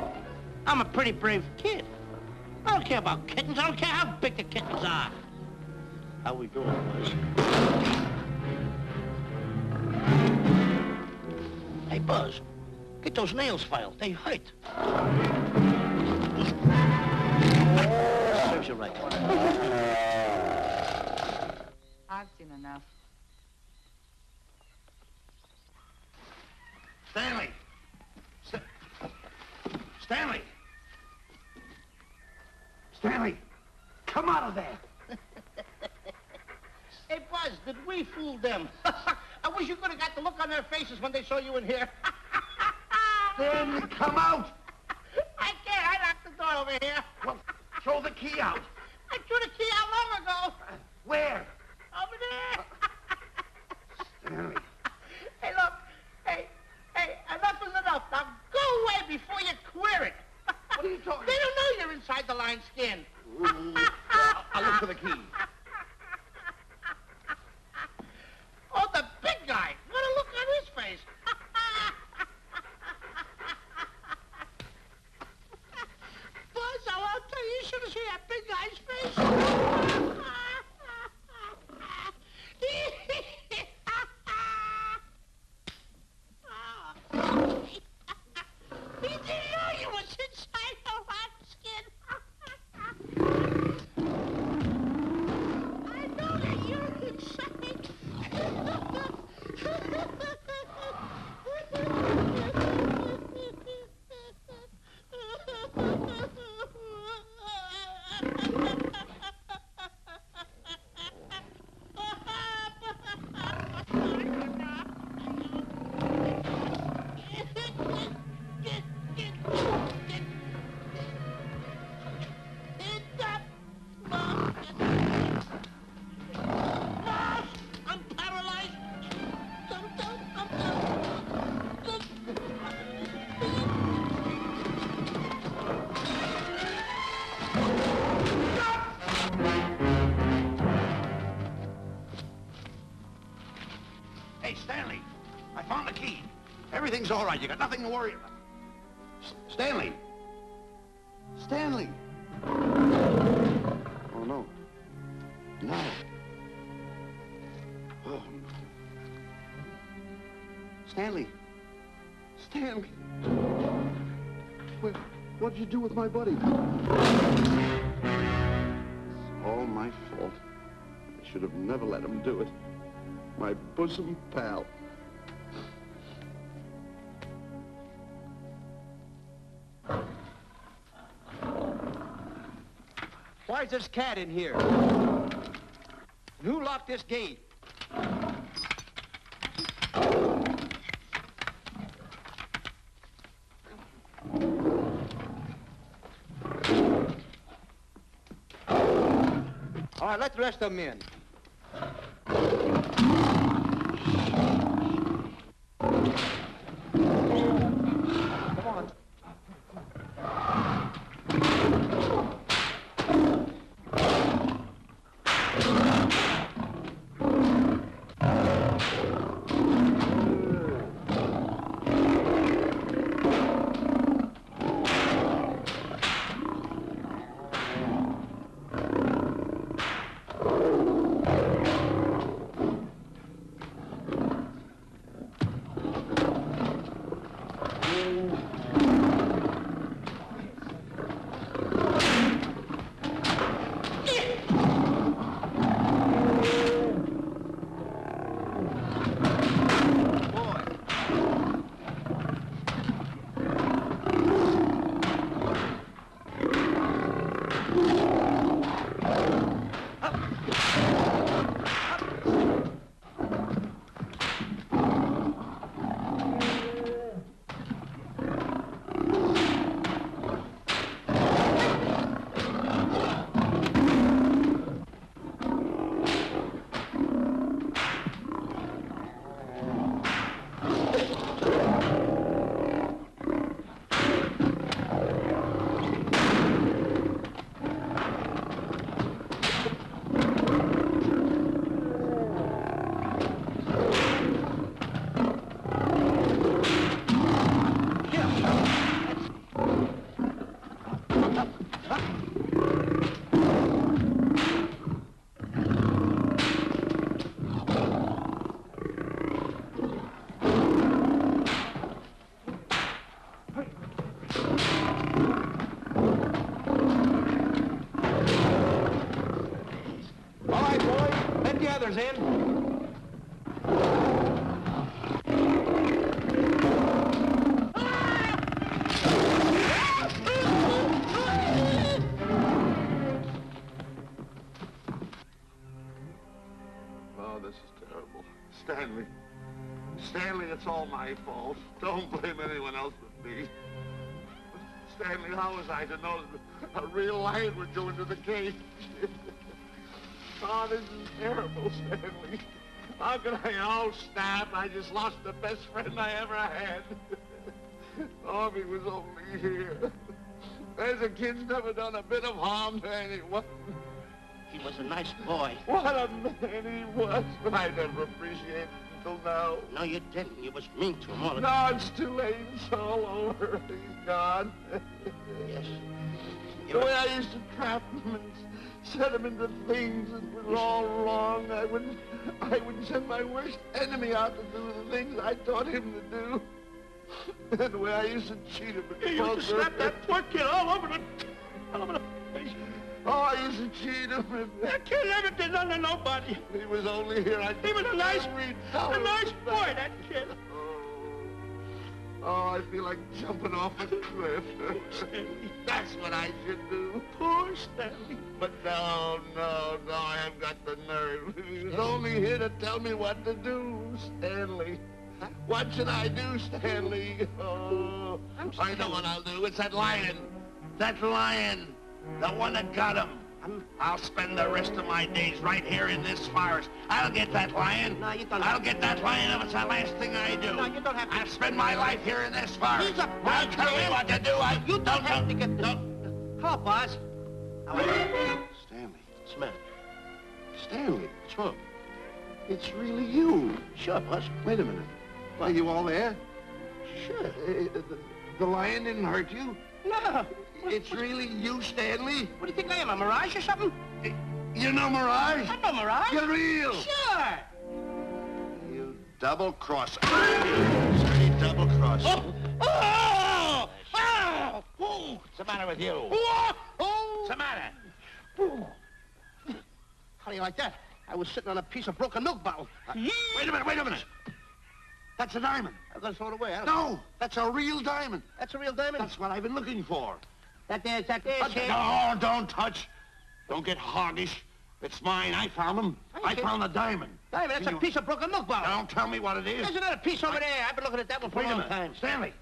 I'm a pretty brave kid. I don't care about kittens. I don't care how big the kittens are. How we doing, Buzz? Hey, Buzz, get those nails filed. They hurt. Serves you right. I've seen enough. Stanley! Stanley! Stanley! Come out of there! Hey, Buzz, did we fool them? I wish you could have got the look on their faces when they saw you in here. Stanley, come out! I can't. I locked the door over here. Well, throw the key out. I threw the key out long ago. Where? Over there. Stanley. Hey, look. Hey, enough is enough. Now go away before you queer it. What are you talking They don't know you're inside the lion's skin. I'll look for the key. Oh, the big guy. What a look on his face. Buzz, I'll tell you, you should have seen that big guy's face. He didn't know you was inside the lion's skin. I know that you're inside. I'm paralyzed. Hey, Stanley, I found the key. Everything's all right. You got nothing to worry about. Stanley! Stanley! Oh, no. No. Oh, no. Stanley! Stanley! What'd you do with my buddy? It's all my fault. I should have never let him do it. My bosom pal. Why is this cat in here? And who locked this gate? All right, let the rest of them in. Come on. Dollars in. Oh, this is terrible. Stanley. Stanley, it's all my fault. Don't blame anyone else but me. Stanley, how was I to know that a real lion would go into the cage? Oh, this is terrible, Stanley. How could I? Oh, snap. I just lost the best friend I ever had. Oh, if he was only here. There's a kid's never done a bit of harm to anyone. He was a nice boy. What a man he was. But I never appreciated it until now. No, you didn't. You was mean to him all the No, time. it's too late. It's all over. He's gone. Yes. The way I used to trap him and set him into things that was all wrong. I would send my worst enemy out to do the things I taught him to do. And the way I used to cheat him. You used to slap that poor kid all over the face. Oh, I used to cheat him. That kid never did nothing to nobody. He was only here. He was a nice boy, that kid. Oh, I feel like jumping off a cliff. That's what I should do. Poor Stanley. But no, I haven't got the nerve. He was only here to tell me what to do, Stanley. What should I do, Stanley? Oh, I know what I'll do. It's that lion. That lion. The one that got him. I'll spend the rest of my days right here in this forest. I'll get that lion. No, you don't I'll get that lion if it's the last thing I do. No, you don't have to. I'll spend my life here in this forest. He's a I'll bad tell man. you what to do. You don't have to get the... Hello, Buzz. Stanley. What's the matter? Stanley. What's wrong? It's really you. Sure, Buzz. Wait a minute. Are you all there? Sure. The lion didn't hurt you? No. It's really you, Stanley? What do you think I am, a mirage or something? You're no mirage? I'm no mirage. You're real. Sure. You double-crosser. Dirty double-crosser. Oh! Oh! Oh! What's the matter with you? What's the matter? How do you like that? I was sitting on a piece of broken milk bottle. Wait a minute. That's a diamond. I'm gonna throw it away. No, that's a real diamond. That's a real diamond? That's what I've been looking for. That there, kid. No, don't touch. Don't get hoggish. It's mine. I found them. I found the diamond. Diamond, that's a piece of broken milk bottle. Don't tell me what it is. There's another piece over there. I've been looking at that one for Wait a a long minute. time. Stanley.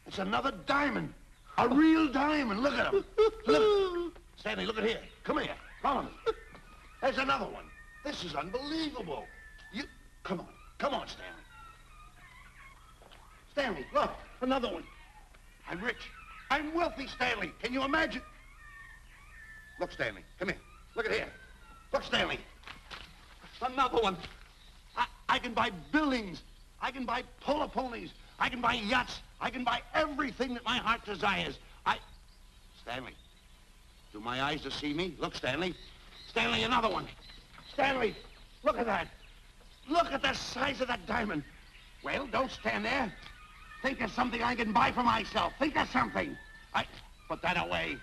It's another diamond. A real diamond. Look at him. Look. Stanley, look at here. Come here. Follow me. There's another one. This is unbelievable. Come on, Stanley. Stanley, look. Another one. I'm rich. I'm wealthy, Stanley. Can you imagine? Look, Stanley. Come here. Look at here. Look, Stanley. Another one. I can buy buildings. I can buy polo ponies. I can buy yachts. I can buy everything that my heart desires. Stanley, do my eyes deceive me? Look, Stanley. Stanley, another one. Stanley, look at that. Look at the size of that diamond. Well, don't stand there. Think of something I can buy for myself. Think of something. Put that away.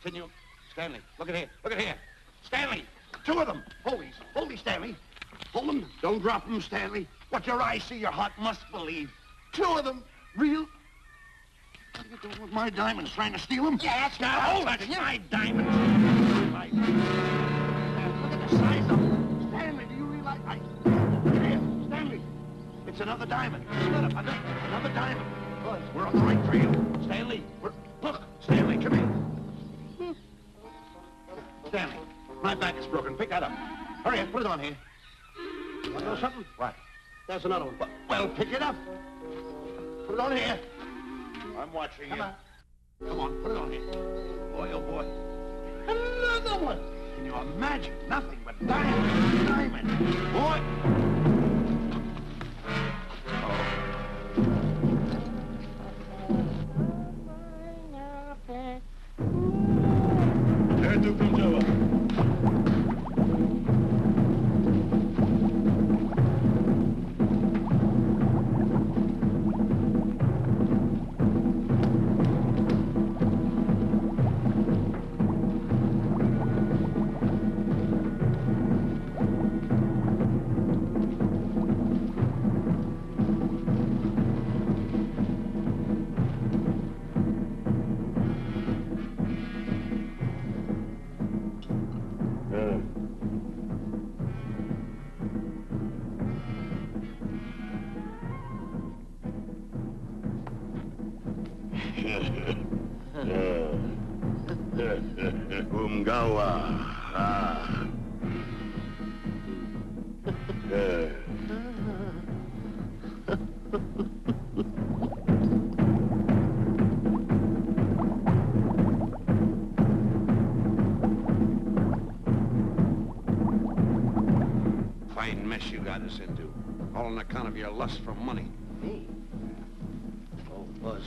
Can you... Stanley, look at here. Look at here. Stanley, two of them. Hold these, Stanley. Hold them. Don't drop them, Stanley. What your eyes see, your heart must believe. Two of them. Real... What are you doing with my diamonds? Trying to steal them? Yeah, that's Now, right. hold it. My diamonds. Look at the size of them. Stanley, do you realize... Here, Stanley. It's another diamond. Another diamond. We're on the right trail. Stanley, look, Stanley, come here. Stanley, my back is broken. Pick that up. Hurry up, put it on here. Want to know something? What? There's another one. Well, pick it up. Put it on here. I'm watching you. Come on, put it on here. Boy, oh boy. Another one. Can you imagine? Nothing but diamond. Boy. Itu belum jawab. Umgawa. Ah. Fine mess you got us into. All on account of your lust for money. Me? Oh, Buzz.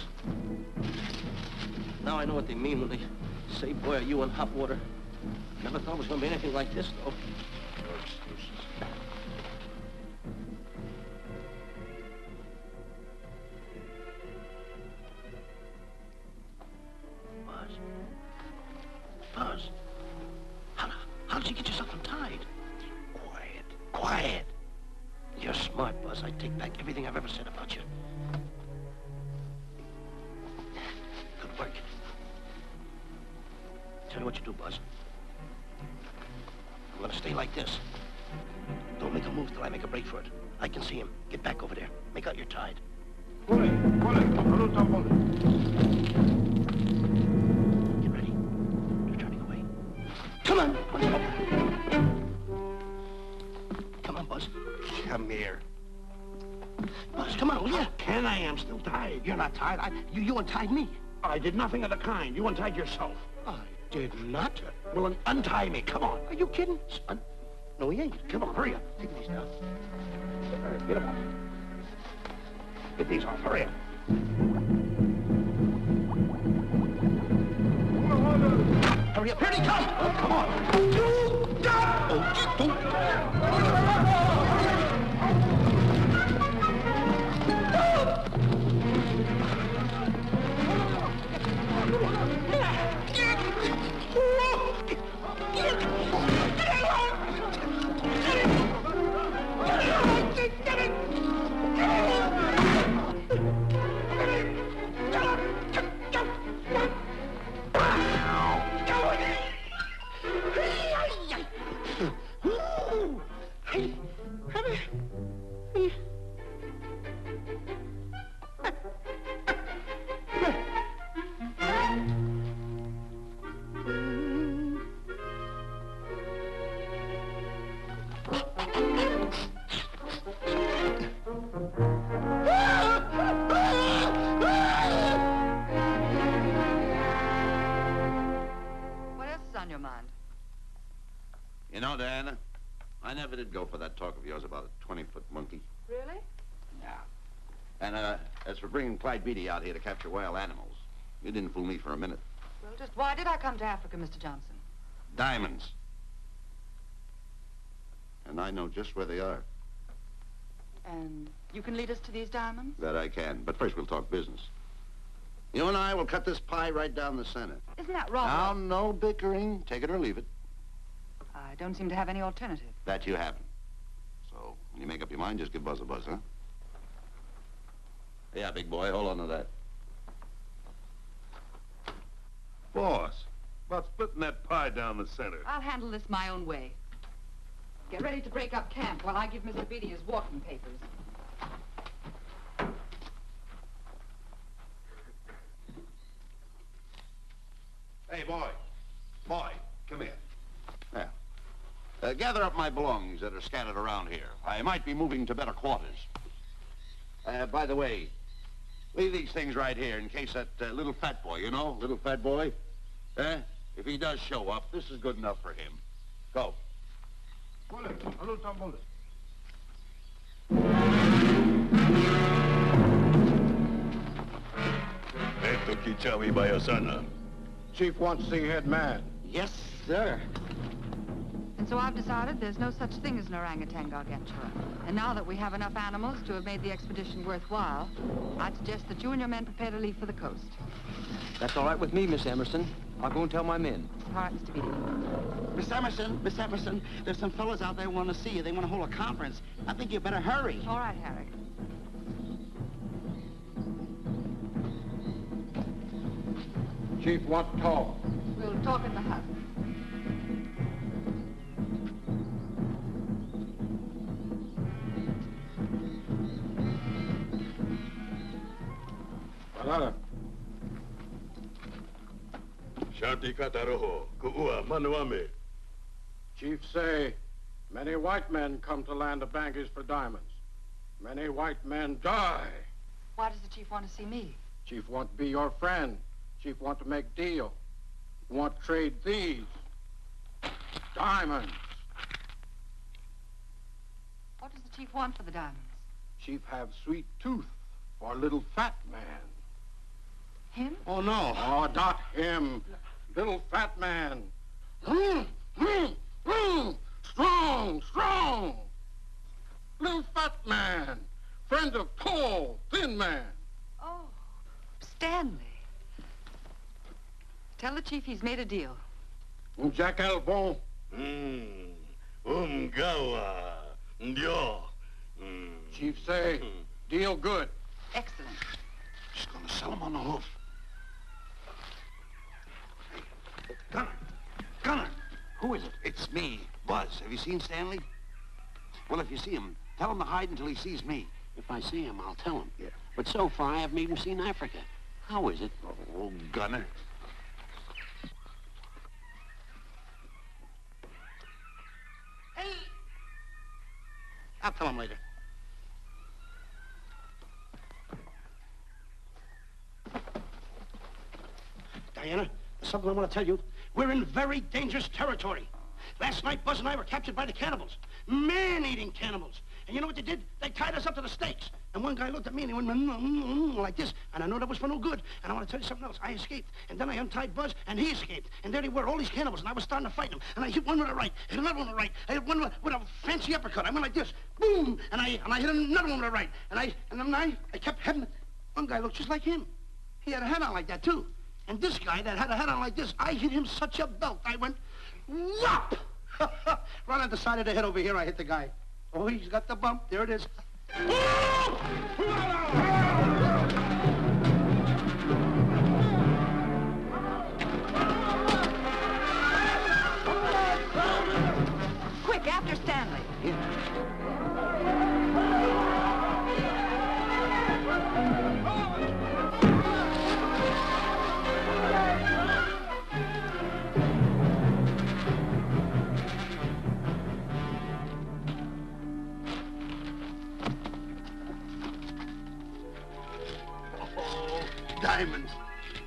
Now I know what they mean when they say, boy, are you in hot water. Never thought it was going to be anything like this, though. No excuses. Buzz. How'd you get yourself untied? Quiet. Quiet. You're smart, Buzz. I take back everything I've ever said about you. Good work. Tell me what you do, Buzz. I'm gonna stay like this. Don't make a move till I make a break for it. I can see him. Get back over there. Make out you're tied. Get ready. They're turning away. Come on. Come on, Buzz. Come here. Buzz, come on, will you? Can I? I'm still tied. You're not tied. You untied me. I did nothing of the kind. You untied yourself. I did not. Well, untie me. Come on. Are you kidding? No, he ain't. Come on, hurry up. Take these now. Get them off. Get these off. Hurry up. Hurry up. Here they come. Oh, come on. You know, Diana, I never did go for that talk of yours about a 20-foot monkey. Really? Yeah. And, as for bringing Clyde Beatty out here to capture wild animals, you didn't fool me for a minute. Well, just why did I come to Africa, Mr. Johnson? Diamonds. And I know just where they are. And you can lead us to these diamonds? That I can. But first we'll talk business. You and I will cut this pie right down the center. Isn't that wrong? Now, no bickering. Take it or leave it. I don't seem to have any alternative. That you haven't. So, when you make up your mind, just give Buzz a buzz, huh? Yeah, big boy, hold on to that. Boss, about splitting that pie down the center. I'll handle this my own way. Get ready to break up camp while I give Mr. Beatty his walking papers. Hey, boy. Boy, come here. Yeah. Gather up my belongings that are scattered around here. I might be moving to better quarters. By the way, leave these things right here in case that little fat boy, you know, little fat boy, if he does show up, this is good enough for him. Go. Esto Kichawi Bayasana. Chief wants to see head man. Yes, sir. And so I've decided there's no such thing as an orangutan gargantua. And now that we have enough animals to have made the expedition worthwhile, I'd suggest that you and your men prepare to leave for the coast. That's all right with me, Miss Emerson. I'll go and tell my men. All right, Mr. Beatty. Miss Emerson, there's some fellas out there want to see you. They want to hold a conference. I think you better hurry. All right, Harry. Chief wants to talk. We'll talk in the hut. Shanti kataroho, kuua manuame. Chief say, many white men come to land of Bangis for diamonds. Many white men die. Why does the chief want to see me? Chief want to be your friend. Chief want to make deal. Want to trade these diamonds. What does the chief want for the diamonds? Chief have sweet tooth for little fat man. Him? Oh, no. Oh, not him. Little fat man. Strong, strong. Little fat man. Friend of tall, thin man. Oh, Stanley. Tell the chief he's made a deal. Jack Albon. Gawa. Ndio. Chief say, deal good. Excellent. She's gonna sell him on the hoof. Hey, Gunner! Gunner! Who is it? It's me, Buzz. Have you seen Stanley? Well, if you see him, tell him to hide until he sees me. If I see him, I'll tell him. Yeah. But so far, I haven't even seen Africa. How is it? Oh, Gunner. Hey! I'll tell him later. Diana, there's something I want to tell you. We're in very dangerous territory. Last night, Buzz and I were captured by the cannibals. Man-eating cannibals. And you know what they did? They tied us up to the stakes. And one guy looked at me and he went like this. And I know that was for no good. And I want to tell you something else. I escaped. And then I untied Buzz and he escaped. And there they were, all these cannibals. And I was starting to fight them. And I hit one with a right, hit another one with a right. I hit one with a fancy uppercut. I went like this. Boom! And I hit another one with a right. And then I kept hitting. One guy looked just like him. He had a hat on like that, too. And this guy that had a hat on like this, I hit him such a belt. I went, whop! Right on the side of the head over here, I hit the guy. Oh, he's got the bump. There it is. Quick, after Stanley. Diamonds.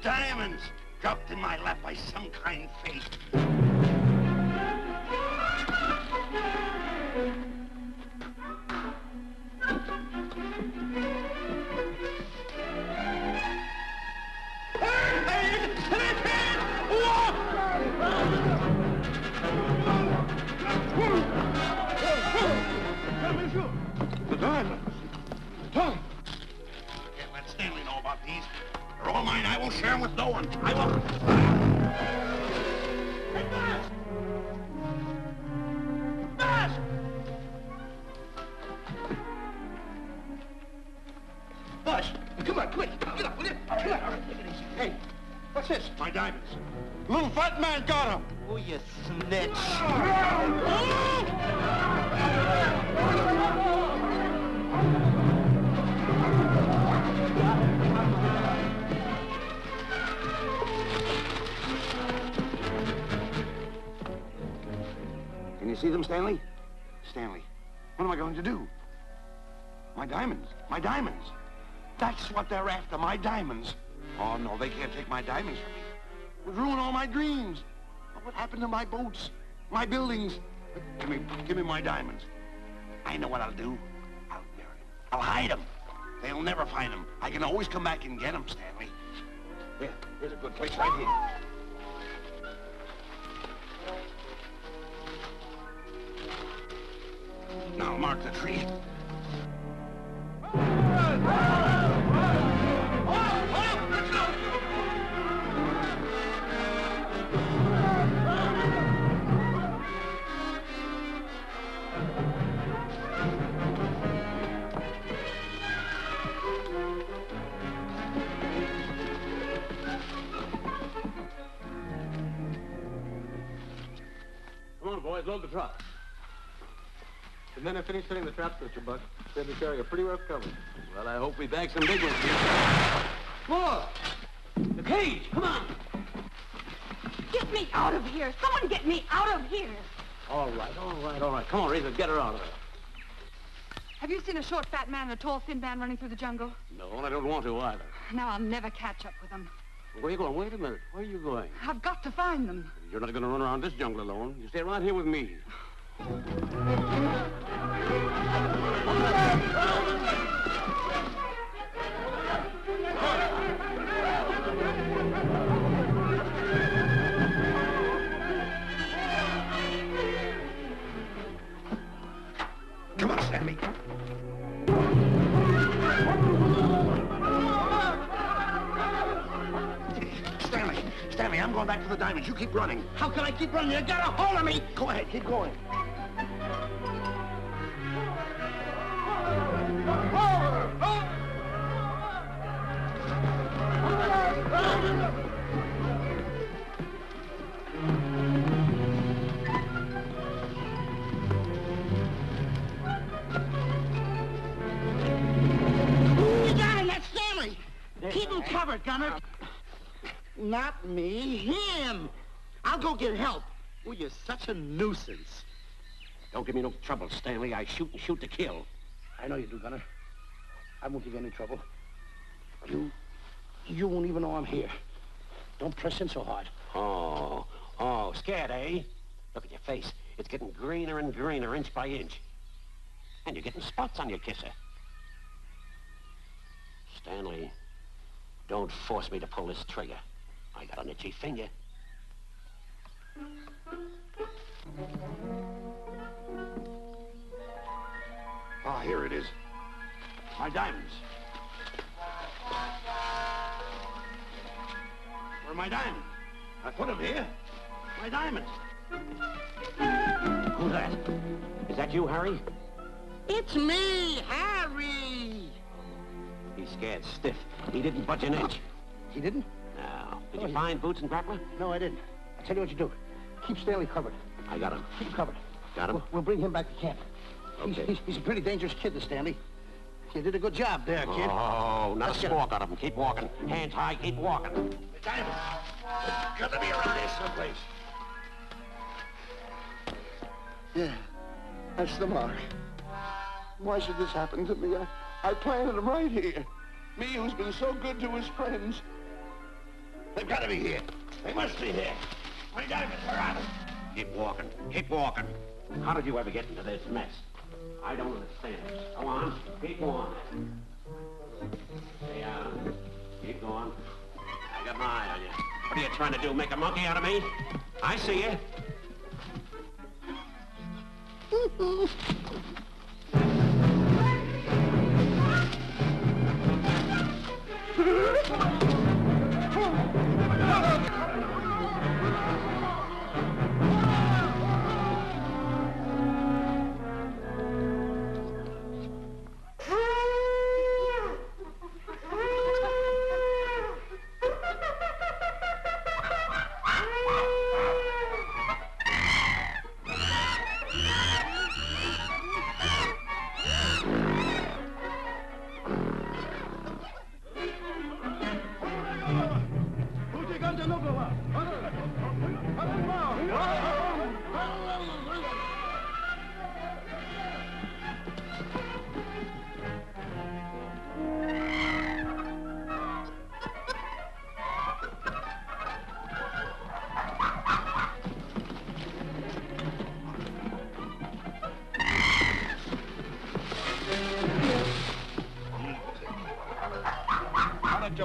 Diamonds. Dropped in my lap by some kind fate. The diamonds. Tom. Can't let Stanley know about these. They're all mine. I won't share them with no one. I won't. Hey, Buzz! Buzz! Buzz, come on, quick. Get up, will you? Come on. Take it easy. Hey, what's this? My diamonds. Little fat man got him. Oh, you snitch. Can you see them, Stanley? Stanley, what am I going to do? My diamonds. My diamonds. That's what they're after, my diamonds. Oh, no, they can't take my diamonds from me. It would ruin all my dreams. What happened to my boats? My buildings? Give me my diamonds. I know what I'll do. I'll bury them. I'll hide them. They'll never find them. I can always come back and get them, Stanley. Here, here's a good place right here. Now mark the tree. Come on, boys, load the truck. The men have finished filling the traps, Mr. Buck. Said we carry a pretty rough cover. Well, I hope we bag some big ones here. More! The cage, come on! Get me out of here. Someone get me out of here. All right. Come on, Razor, get her out of there. Have you seen a short, fat man and a tall, thin man running through the jungle? No, and I don't want to either. Now I'll never catch up with them. Where are you going? Wait a minute. Where are you going? I've got to find them. You're not going to run around this jungle alone. You stay right here with me. Come on, Stanley. Stanley, I'm going back to the diamonds. You keep running. How can I keep running? You got a hold of me. Go ahead, keep going. You got him. That's Stanley. Keep him covered, Gunner. Not me, him. I'll go get help. Oh, you're such a nuisance. Don't give me no trouble, Stanley. I shoot and shoot to kill. I know you do, Gunner. I won't give you any trouble. You won't even know I'm here. Don't press in so hard. Oh, scared, eh? Look at your face. It's getting greener and greener, inch by inch. And you're getting spots on your kisser. Stanley, don't force me to pull this trigger. I got an itchy finger. Ah, here it is. My diamonds. Where are my diamonds? I put them here. My diamonds. Who's that? Is that you, Harry? It's me, Harry. He's scared stiff. He didn't budge an inch. He didn't? No. Did you find Boots and Grappler? No, I didn't. I'll tell you what you do. Keep Stanley covered. I got him. Keep him covered. Got him? We'll bring him back to camp. Okay. He's a pretty dangerous kid, this Stanley. You did a good job there, kid. Oh, not Let's a get squawk out of him. Keep walking. Hands high, keep walking. The diamonds. They've got to be around here someplace. Yeah, that's the mark. Why should this happen to me? I planted them right here. Me, who's been so good to his friends. They've got to be here. They must be here. My diamonds are out. Keep walking. Keep walking. How did you ever get into this mess? I don't understand. Go on. Keep going. Stay out. Keep going. I got my eye on you. What are you trying to do? Make a monkey out of me? I see you.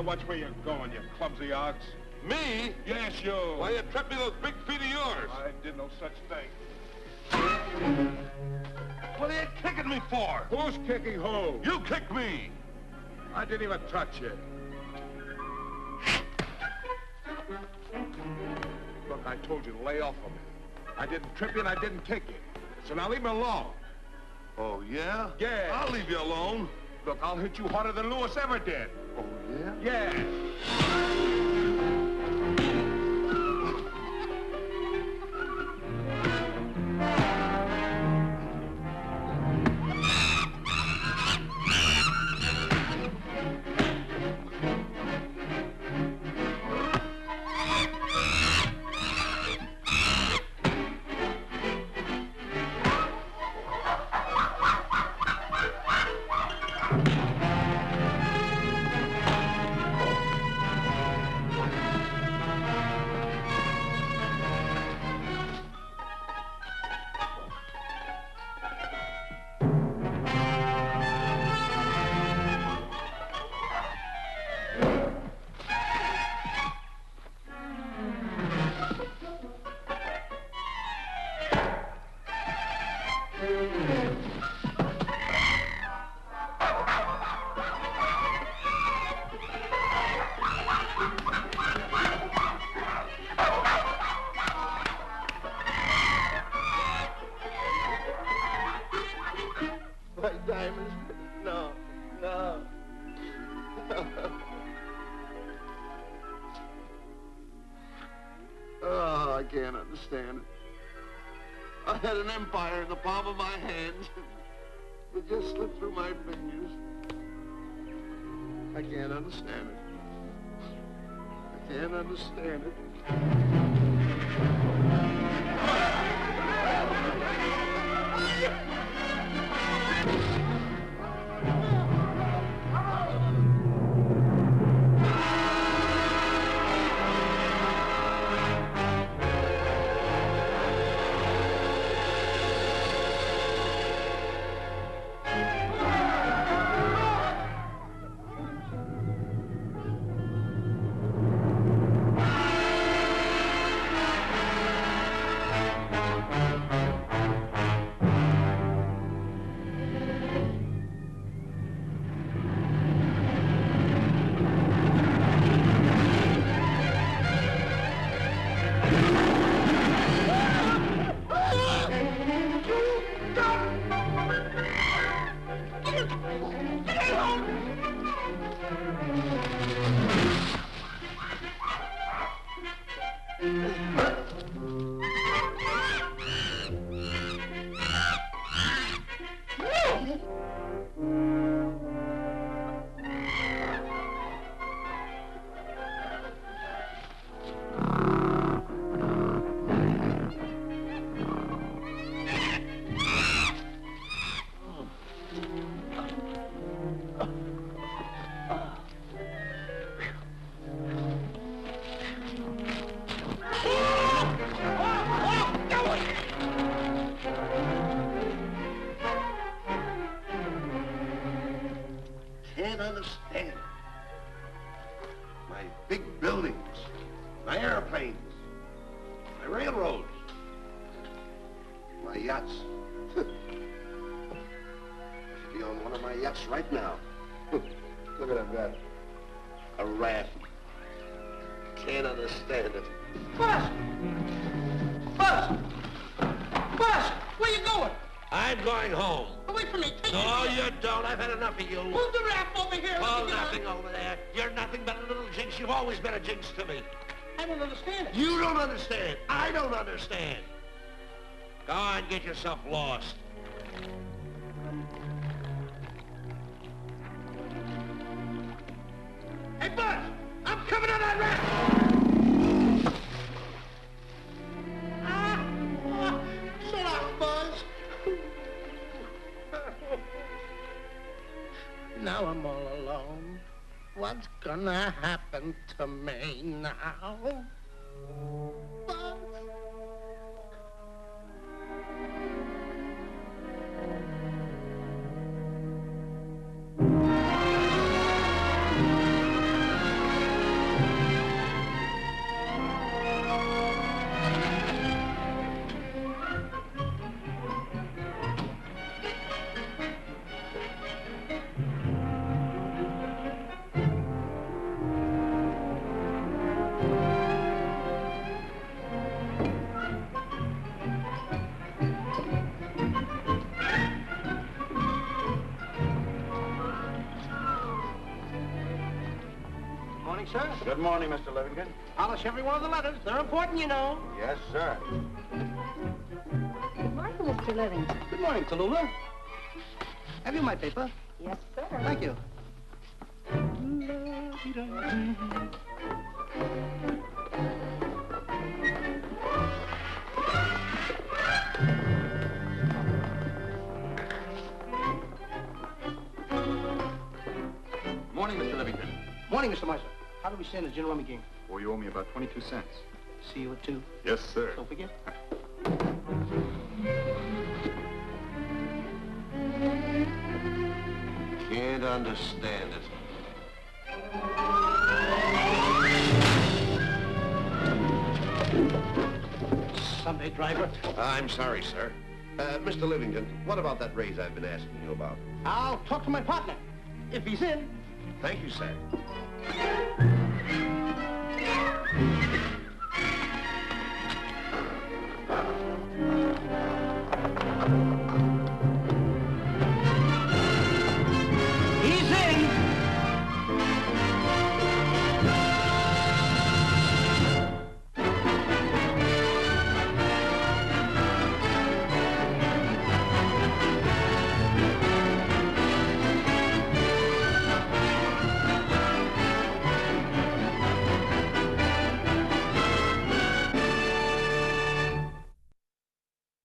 Watch where you're going, you clumsy ox. Me? Yes, you. Why, you tripped me those big feet of yours. I did no such thing. What are you kicking me for? Who's kicking who? You kicked me. I didn't even touch you. Look, I told you to lay off of me. I didn't trip you and I didn't kick you. So now leave me alone. Oh, yeah? Yeah. I'll leave you alone. Look, I'll hit you harder than Lewis ever did. Oh, yeah? Yeah. I can't understand it. I had an empire in the palm of my hands. It just slipped through my fingers. I can't understand it. I can't understand it. Understand my big buildings, my airplanes, my railroads, my yachts. I should be on one of my yachts right now. Look at that. A raft. Can't understand it. Buzz! Buzz! Buzz! Where you going? I'm going home. Wait for me. Take No, me. you don't. I've had enough of you. Move the raft over here. Oh, nothing over there. You're nothing but a little jinx. You've always been a jinx to me. I don't understand it. You don't understand. I don't understand. Go on, get yourself lost. Hey, Buzz! I'm coming on that raft! Shut up, Buzz. Now I'm all alone. What's gonna happen to me now? Buzz? Sir? Good morning, Mr. Livington. Polish every one of the letters. They're important, you know. Yes, sir. Good morning, Mr. Livington. Good morning, Tallulah. Have you my paper? Yes, sir. Thank you. Morning, Mr. Livington. Morning, Mr. Marshall. How do we stand the gin rummy game? Oh, you owe me about 22 cents. See you at 2. Yes, sir. Don't forget. Can't understand it. Sunday driver. I'm sorry, sir. Mr. Livington, what about that raise I've been asking you about? I'll talk to my partner. If he's in. Thank you, sir.